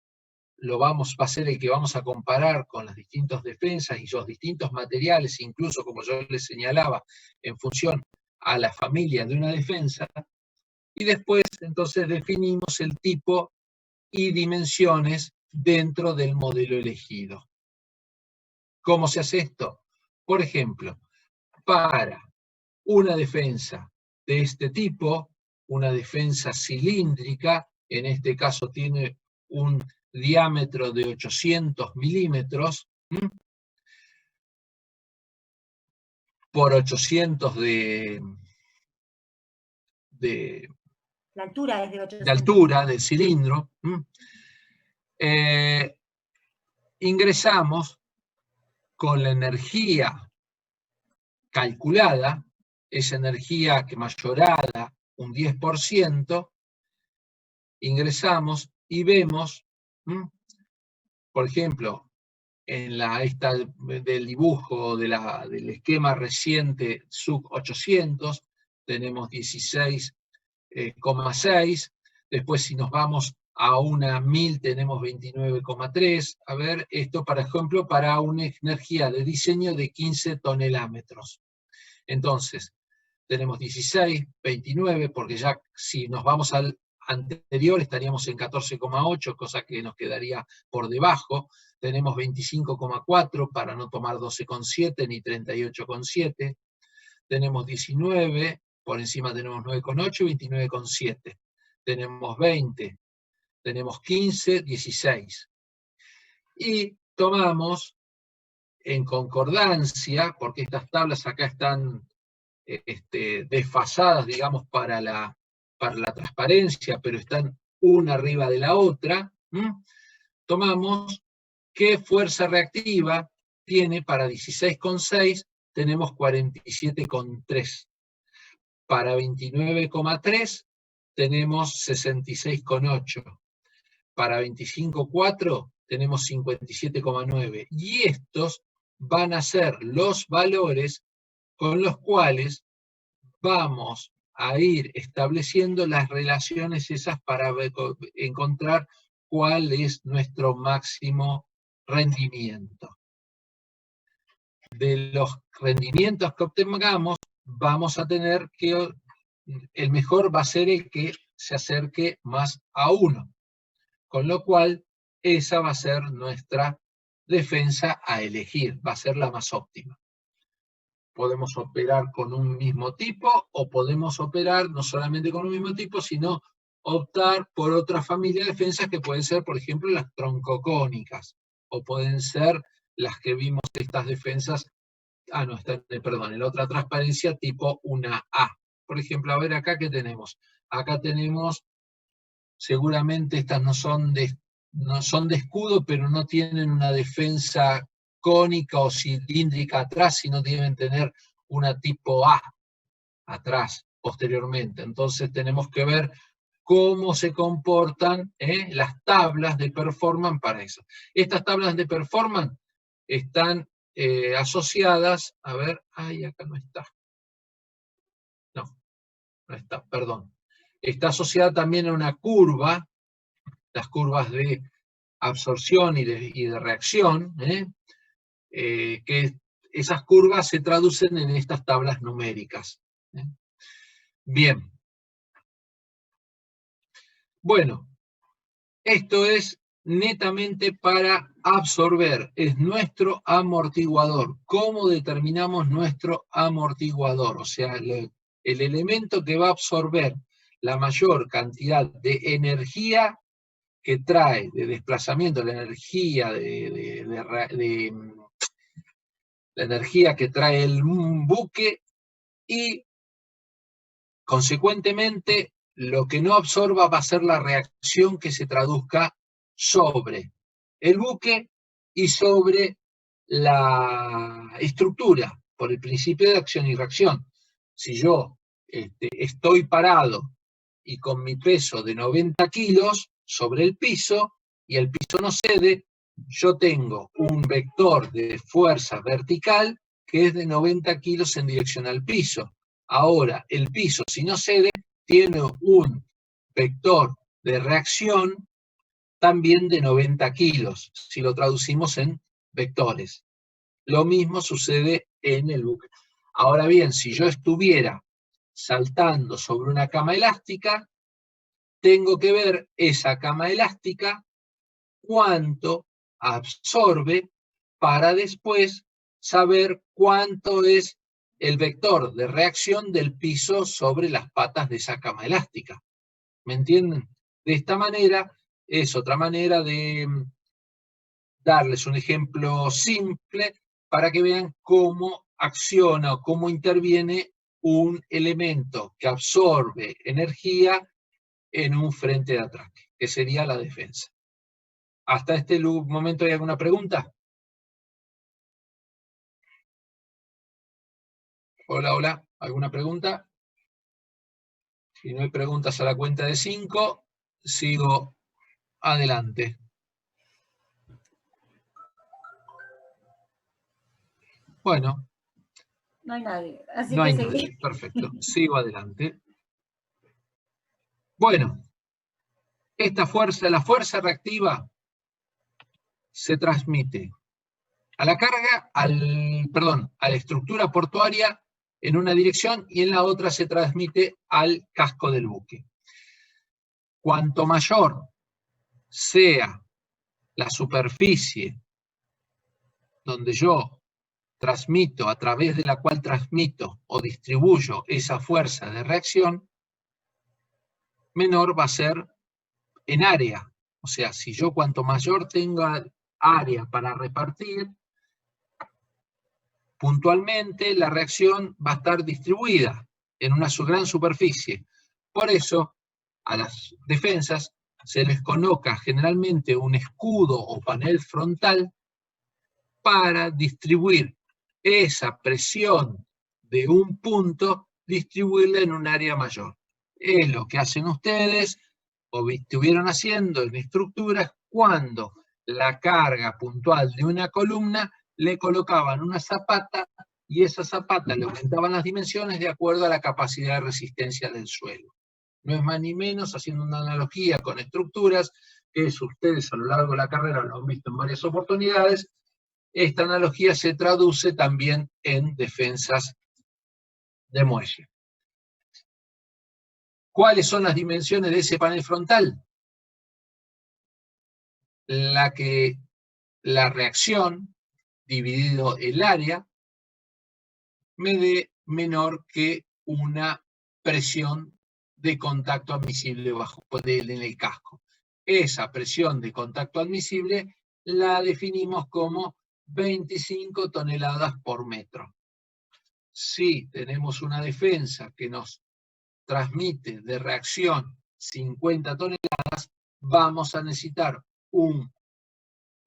va a ser el que vamos a comparar con las distintas defensas y los distintos materiales, incluso como yo les señalaba, en función a la familia de una defensa, y después entonces definimos el tipo y dimensiones dentro del modelo elegido. ¿Cómo se hace esto? Por ejemplo, para una defensa de este tipo, una defensa cilíndrica, en este caso tiene un diámetro de 800 milímetros, por 800 La altura es de 800. de altura del cilindro. Ingresamos con la energía calculada, esa energía que mayorada un 10%, ingresamos y vemos, por ejemplo, en esta del dibujo del esquema reciente SUC 800, tenemos 16,6, después si nos vamos a una 1000 tenemos 29,3, a ver, esto por ejemplo para una energía de diseño de 15 tonelámetros. Entonces, tenemos 16, 29, porque ya si nos vamos al anterior estaríamos en 14,8, cosa que nos quedaría por debajo. Tenemos 25,4 para no tomar 12,7 ni 38,7. Tenemos 19, por encima tenemos 9,8 y 29,7. Tenemos 20, tenemos 15, 16. Y tomamos en concordancia, porque estas tablas acá están desfasadas, digamos, para la transparencia, pero están una arriba de la otra, tomamos qué fuerza reactiva tiene para 16,6, tenemos 47,3. Para 29,3 tenemos 66,8. Para 25,4 tenemos 57,9. Y estos van a ser los valores con los cuales vamos a ir estableciendo las relaciones esas para encontrar cuál es nuestro máximo rendimiento. De los rendimientos que obtengamos, vamos a tener que, el mejor va a ser el que se acerque más a 1, con lo cual esa va a ser nuestra defensa a elegir, va a ser la más óptima. Podemos operar con un mismo tipo, o podemos operar no solamente con un mismo tipo, sino optar por otra familia de defensas que pueden ser, por ejemplo, las troncocónicas, o pueden ser las que vimos estas defensas, en la otra transparencia tipo una A. Por ejemplo, a ver acá ¿qué tenemos? Acá tenemos, seguramente estas no son de escudo, pero no tienen una defensa cónica o cilíndrica atrás, sino deben tener una tipo A atrás, posteriormente. Entonces tenemos que ver cómo se comportan las tablas de performance para eso. Estas tablas de performance están asociadas, a ver, acá no está. No está, perdón. Está asociada también a una curva, las curvas de absorción y de reacción, que esas curvas se traducen en estas tablas numéricas. Bien. Bueno, esto es netamente para absorber, es nuestro amortiguador. ¿Cómo determinamos nuestro amortiguador? O sea, el elemento que va a absorber la mayor cantidad de energía que trae de desplazamiento, la energía la energía que trae el buque, y consecuentemente lo que no absorba va a ser la reacción que se traduzca sobre el buque y sobre la estructura, por el principio de acción y reacción. Si yo estoy parado y con mi peso de 90 kilos sobre el piso, y el piso no cede, yo tengo un vector de fuerza vertical que es de 90 kilos en dirección al piso. Ahora, el piso, si no cede, tiene un vector de reacción también de 90 kilos, si lo traducimos en vectores. Lo mismo sucede en el buque. Ahora bien, si yo estuviera saltando sobre una cama elástica, tengo que ver esa cama elástica cuánto absorbe para después saber cuánto es el vector de reacción del piso sobre las patas de esa cama elástica. ¿Me entienden? De esta manera es otra manera de darles un ejemplo simple para que vean cómo acciona o cómo interviene un elemento que absorbe energía en un frente de ataque, que sería la defensa. ¿Hasta este momento hay alguna pregunta? Hola, hola, ¿alguna pregunta? Si no hay preguntas a la cuenta de 5, sigo adelante. Bueno. No hay nadie, así No que hay seguí. nadie, perfecto. Sigo adelante. Bueno, esta fuerza, la fuerza reactiva, se transmite a la carga, a la estructura portuaria en una dirección y en la otra se transmite al casco del buque. Cuanto mayor sea la superficie donde yo transmito, a través de la cual transmito o distribuyo esa fuerza de reacción, menor va a ser en área. O sea, si yo cuanto mayor tenga área para repartir, puntualmente la reacción va a estar distribuida en una gran superficie. Por eso, a las defensas se les coloca generalmente un escudo o panel frontal para distribuir esa presión de un punto, distribuirla en un área mayor. Es lo que hacen ustedes o estuvieron haciendo en estructuras cuando la carga puntual de una columna le colocaban una zapata y esa zapata le aumentaban las dimensiones de acuerdo a la capacidad de resistencia del suelo. No es más ni menos, haciendo una analogía con estructuras, que ustedes a lo largo de la carrera lo han visto en varias oportunidades. Esta analogía se traduce también en defensas de muelle. ¿Cuáles son las dimensiones de ese panel frontal? La reacción dividido el área me dé menor que una presión de contacto admisible en el casco. Esa presión de contacto admisible la definimos como 25 toneladas por metro. Si tenemos una defensa que nos transmite de reacción 50 toneladas, vamos a necesitar un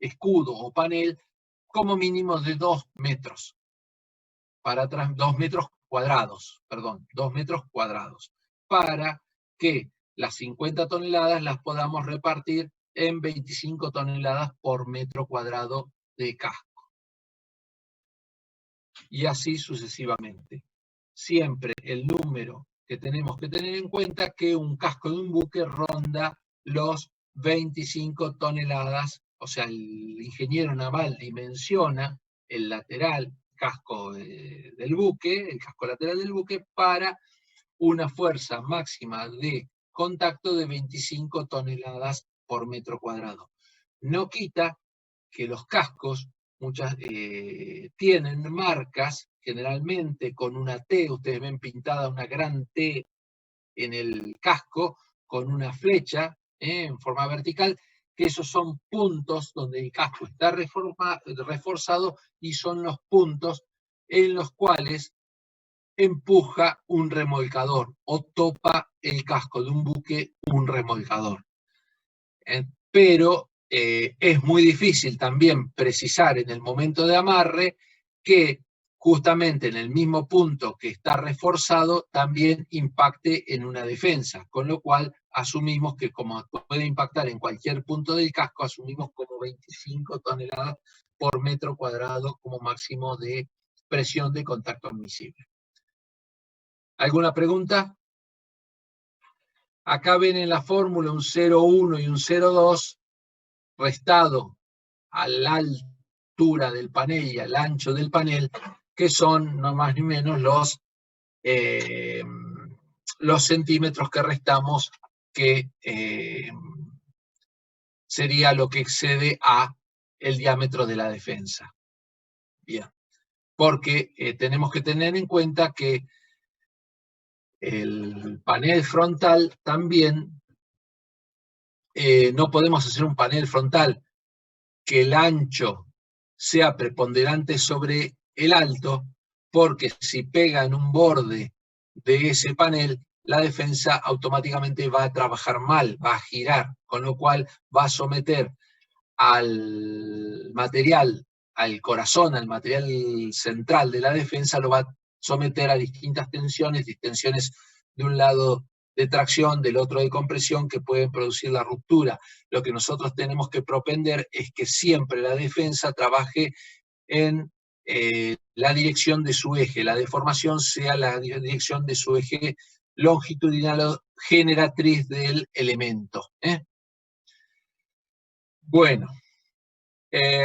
escudo o panel como mínimo de 2 metros, 2 metros cuadrados, para que las 50 toneladas las podamos repartir en 25 toneladas por metro cuadrado de casco. Y así sucesivamente. Siempre el número que tenemos que tener en cuenta que un casco de un buque ronda los 25 toneladas, o sea, el ingeniero naval dimensiona el lateral casco del buque, el casco lateral del buque, para una fuerza máxima de contacto de 25 toneladas por metro cuadrado. No quita que los cascos tienen marcas, generalmente con una T, ustedes ven pintada una gran T en el casco, con una flecha en forma vertical, que esos son puntos donde el casco está reforzado y son los puntos en los cuales empuja un remolcador o topa el casco de un buque un remolcador. Pero es muy difícil también precisar en el momento de amarre que justamente en el mismo punto que está reforzado también impacte en una defensa, con lo cual asumimos que como puede impactar en cualquier punto del casco, asumimos como 25 toneladas por metro cuadrado como máximo de presión de contacto admisible. ¿Alguna pregunta? Acá ven en la fórmula un 0,1 y un 0,2 restado a la altura del panel y al ancho del panel, que son no más ni menos los centímetros que restamos, que sería lo que excede a el diámetro de la defensa. Bien, porque tenemos que tener en cuenta que el panel frontal también, no podemos hacer un panel frontal que el ancho sea preponderante sobre el alto, porque si pega en un borde de ese panel, la defensa automáticamente va a trabajar mal, va a girar, con lo cual va a someter al material, al corazón, al material central de la defensa, lo va a someter a distintas tensiones de un lado de tracción, del otro de compresión, que pueden producir la ruptura. Lo que nosotros tenemos que propender es que siempre la defensa trabaje en la dirección de su eje, la deformación sea la dirección de su eje longitudinal generatriz del elemento. Bueno,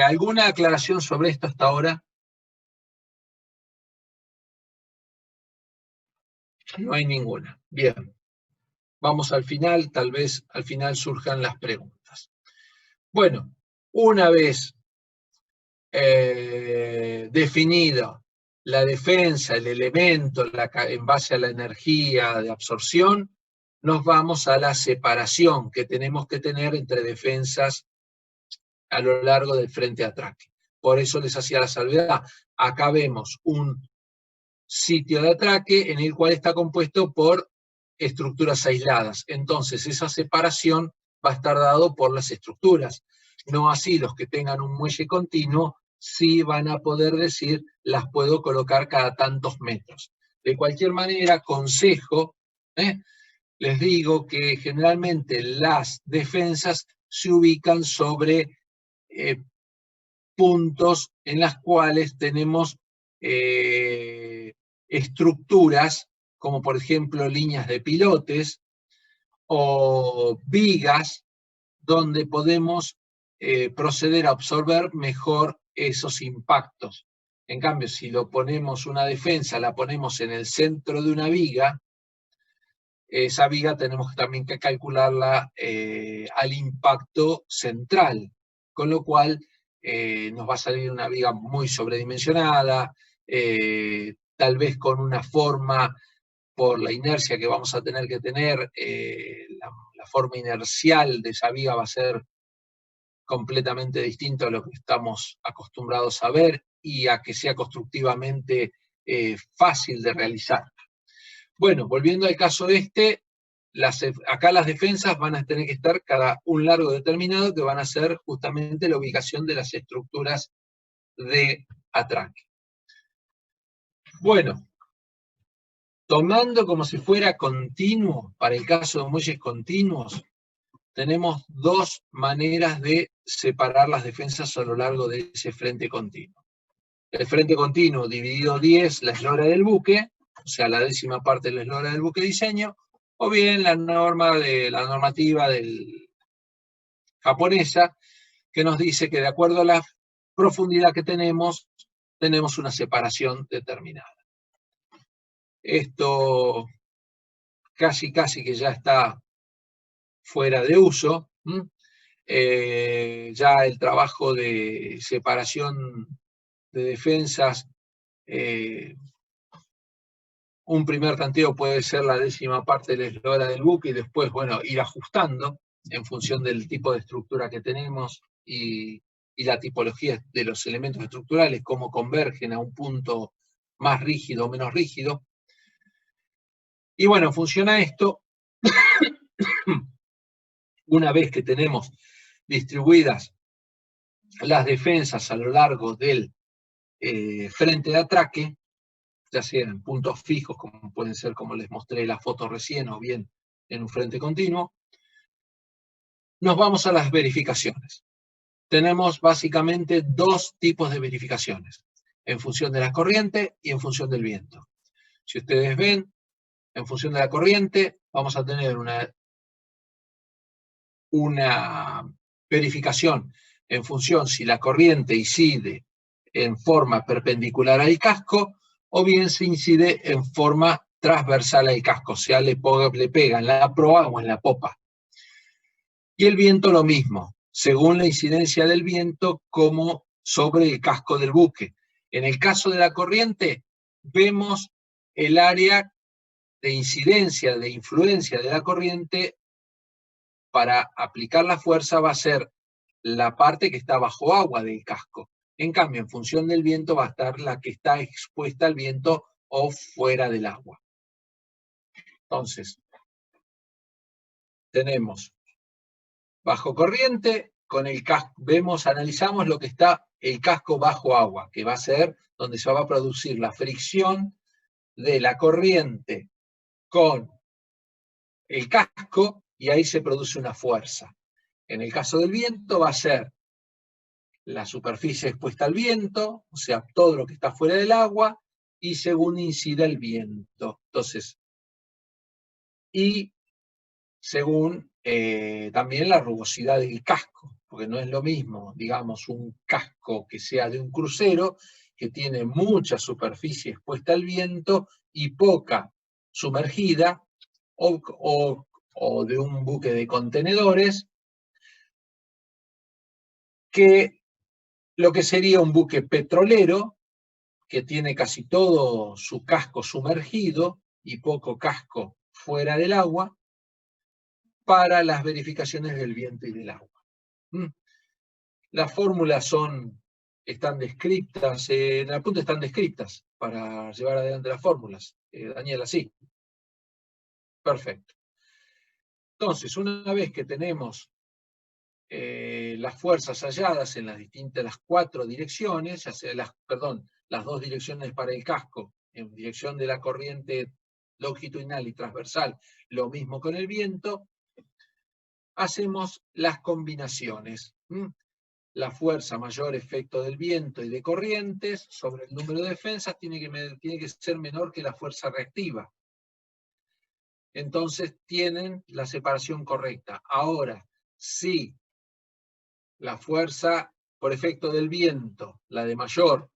¿alguna aclaración sobre esto hasta ahora? No hay ninguna. Bien. Vamos al final, tal vez al final surjan las preguntas. Bueno, una vez definida la defensa, el elemento, en base a la energía de absorción, nos vamos a la separación que tenemos que tener entre defensas a lo largo del frente de atraque. Por eso les hacía la salvedad. Acá vemos un sitio de atraque en el cual está compuesto por estructuras aisladas. Entonces, esa separación va a estar dado por las estructuras. No así los que tengan un muelle continuo, sí van a poder decir, las puedo colocar cada tantos metros. De cualquier manera, consejo, les digo que generalmente las defensas se ubican sobre puntos en las cuales tenemos estructuras, como por ejemplo líneas de pilotes o vigas, donde podemos proceder a absorber mejor esos impactos. En cambio, si lo ponemos una defensa, la ponemos en el centro de una viga, esa viga tenemos también que calcularla al impacto central, con lo cual nos va a salir una viga muy sobredimensionada, tal vez con una forma, por la inercia que vamos a tener que tener, la forma inercial de esa viga va a ser completamente distinta a lo que estamos acostumbrados a ver y a que sea constructivamente fácil de realizar. Bueno, volviendo al caso este, acá las defensas van a tener que estar cada un largo determinado, que van a ser justamente la ubicación de las estructuras de atraque. Bueno, tomando como si fuera continuo, para el caso de muelles continuos, tenemos dos maneras de separar las defensas a lo largo de ese frente continuo. El frente continuo dividido 10, la eslora del buque, o sea, la 10ª parte de la eslora del buque diseño, o bien la normativa japonesa, que nos dice que de acuerdo a la profundidad que tenemos una separación determinada. Esto casi que ya está fuera de uso. Ya el trabajo de separación de defensas, un primer tanteo puede ser la 10ª parte de la eslora del buque y después, bueno, ir ajustando en función del tipo de estructura que tenemos y la tipología de los elementos estructurales, cómo convergen a un punto más rígido o menos rígido. Y bueno, funciona esto. Una vez que tenemos distribuidas las defensas a lo largo del frente de atraque, ya sea en puntos fijos, como pueden ser, como les mostré la foto recién, o bien en un frente continuo, nos vamos a las verificaciones. Tenemos básicamente dos tipos de verificaciones, en función de la corriente y en función del viento. Si ustedes ven, en función de la corriente, vamos a tener una verificación en función si la corriente incide en forma perpendicular al casco o bien se incide en forma transversal al casco, o sea, le pega en la proa o en la popa. Y el viento lo mismo, según la incidencia del viento como sobre el casco del buque. En el caso de la corriente, vemos el área de incidencia, de influencia de la corriente para aplicar la fuerza va a ser la parte que está bajo agua del casco. En cambio, en función del viento va a estar la que está expuesta al viento o fuera del agua. Entonces, tenemos bajo corriente, con el casco, analizamos lo que está el casco bajo agua, que va a ser donde se va a producir la fricción de la corriente con el casco, y ahí se produce una fuerza. En el caso del viento va a ser la superficie expuesta al viento, o sea, todo lo que está fuera del agua, y según incida el viento. Entonces, y según también la rugosidad del casco, porque no es lo mismo, digamos, un casco que sea de un crucero, que tiene mucha superficie expuesta al viento y poca sumergida, o de un buque de contenedores, que lo que sería un buque petrolero, que tiene casi todo su casco sumergido y poco casco fuera del agua, para las verificaciones del viento y del agua. Las fórmulas están descritas, en el punto están descritas para llevar adelante las fórmulas. Daniela, sí. Perfecto. Entonces, una vez que tenemos las fuerzas halladas en las 4 direcciones, ya sea las 2 direcciones para el casco, en dirección de la corriente longitudinal y transversal, lo mismo con el viento, hacemos las combinaciones. La fuerza mayor efecto del viento y de corrientes sobre el número de defensas tiene que ser menor que la fuerza reactiva. Entonces tienen la separación correcta. Ahora, si la fuerza por efecto del viento, la de mayor,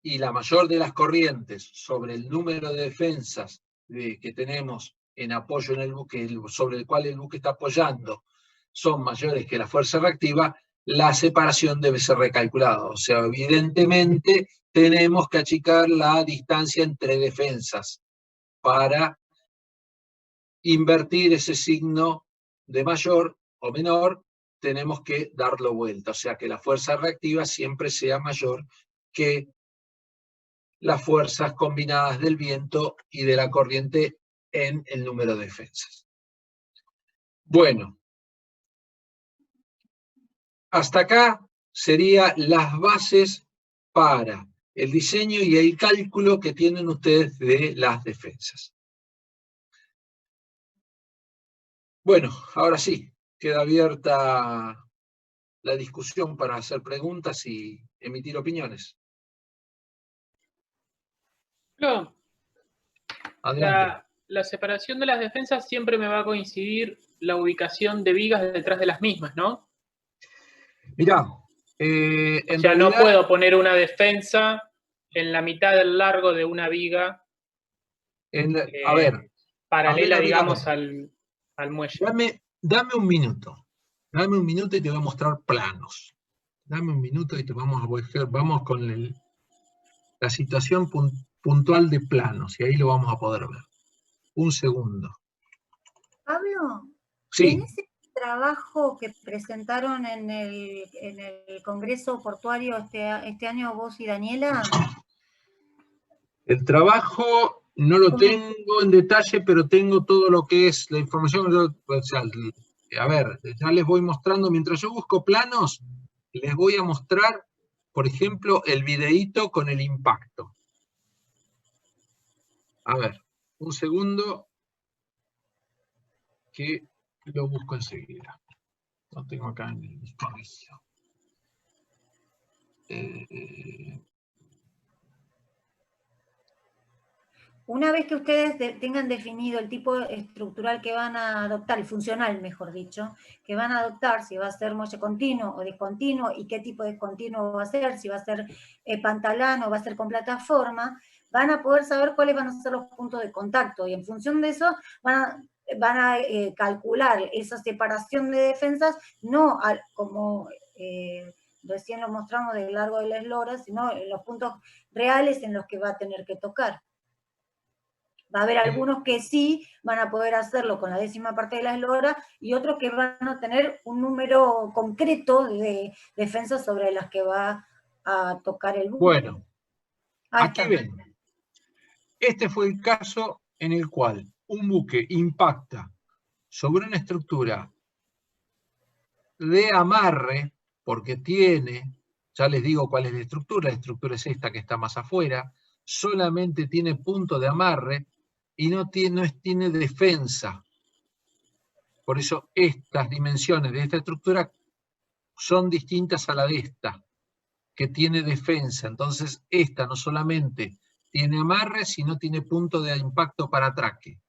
y la mayor de las corrientes sobre el número de defensas que tenemos en apoyo en el buque, sobre el cual el buque está apoyando, son mayores que la fuerza reactiva, la separación debe ser recalculada. O sea, evidentemente tenemos que achicar la distancia entre defensas para invertir ese signo de mayor o menor, tenemos que darlo vuelta. O sea, que la fuerza reactiva siempre sea mayor que las fuerzas combinadas del viento y de la corriente en el número de defensas. Bueno, hasta acá serían las bases para el diseño y el cálculo que tienen ustedes de las defensas. Bueno, ahora sí, queda abierta la discusión para hacer preguntas y emitir opiniones. No, Adelante. la separación de las defensas siempre me va a coincidir la ubicación de vigas detrás de las mismas, ¿no? Mirá, o sea, no puedo poner una defensa en la mitad del largo de una viga a ver, paralela, digamos, al muelle. Dame un minuto. Dame un minuto y te voy a mostrar planos. Dame un minuto y vamos con la situación puntual de planos, y ahí lo vamos a poder ver. Un segundo. Pablo, sí. En ese trabajo que presentaron en el Congreso Portuario este año vos y Daniela. El trabajo no lo tengo en detalle, pero tengo todo lo que es la información. O sea, a ver, ya les voy mostrando, mientras yo busco planos, les voy a mostrar, por ejemplo, el videíto con el impacto. A ver, un segundo, que lo busco enseguida. Lo tengo acá en el servicio. Una vez que ustedes tengan definido el tipo estructural que van a adoptar, el funcional, mejor dicho, que van a adoptar, si va a ser muelle continuo o discontinuo, y qué tipo de continuo va a ser, si va a ser pantalano o va a ser con plataforma, van a poder saber cuáles van a ser los puntos de contacto, y en función de eso van a calcular esa separación de defensas, no como recién lo mostramos del largo de la eslora, sino en los puntos reales en los que va a tener que tocar. Va a haber algunos que sí van a poder hacerlo con la 10ª parte de la eslora, y otros que van a tener un número concreto de defensas sobre las que va a tocar el buque. Bueno, Ahí aquí está. ven. Este fue el caso en el cual un buque impacta sobre una estructura de amarre, porque tiene, ya les digo cuál es la estructura es esta que está más afuera, solamente tiene punto de amarre y no tiene defensa. Por eso estas dimensiones de esta estructura son distintas a la de esta, que tiene defensa. Entonces esta no solamente tiene amarre, sino tiene punto de impacto para atraque.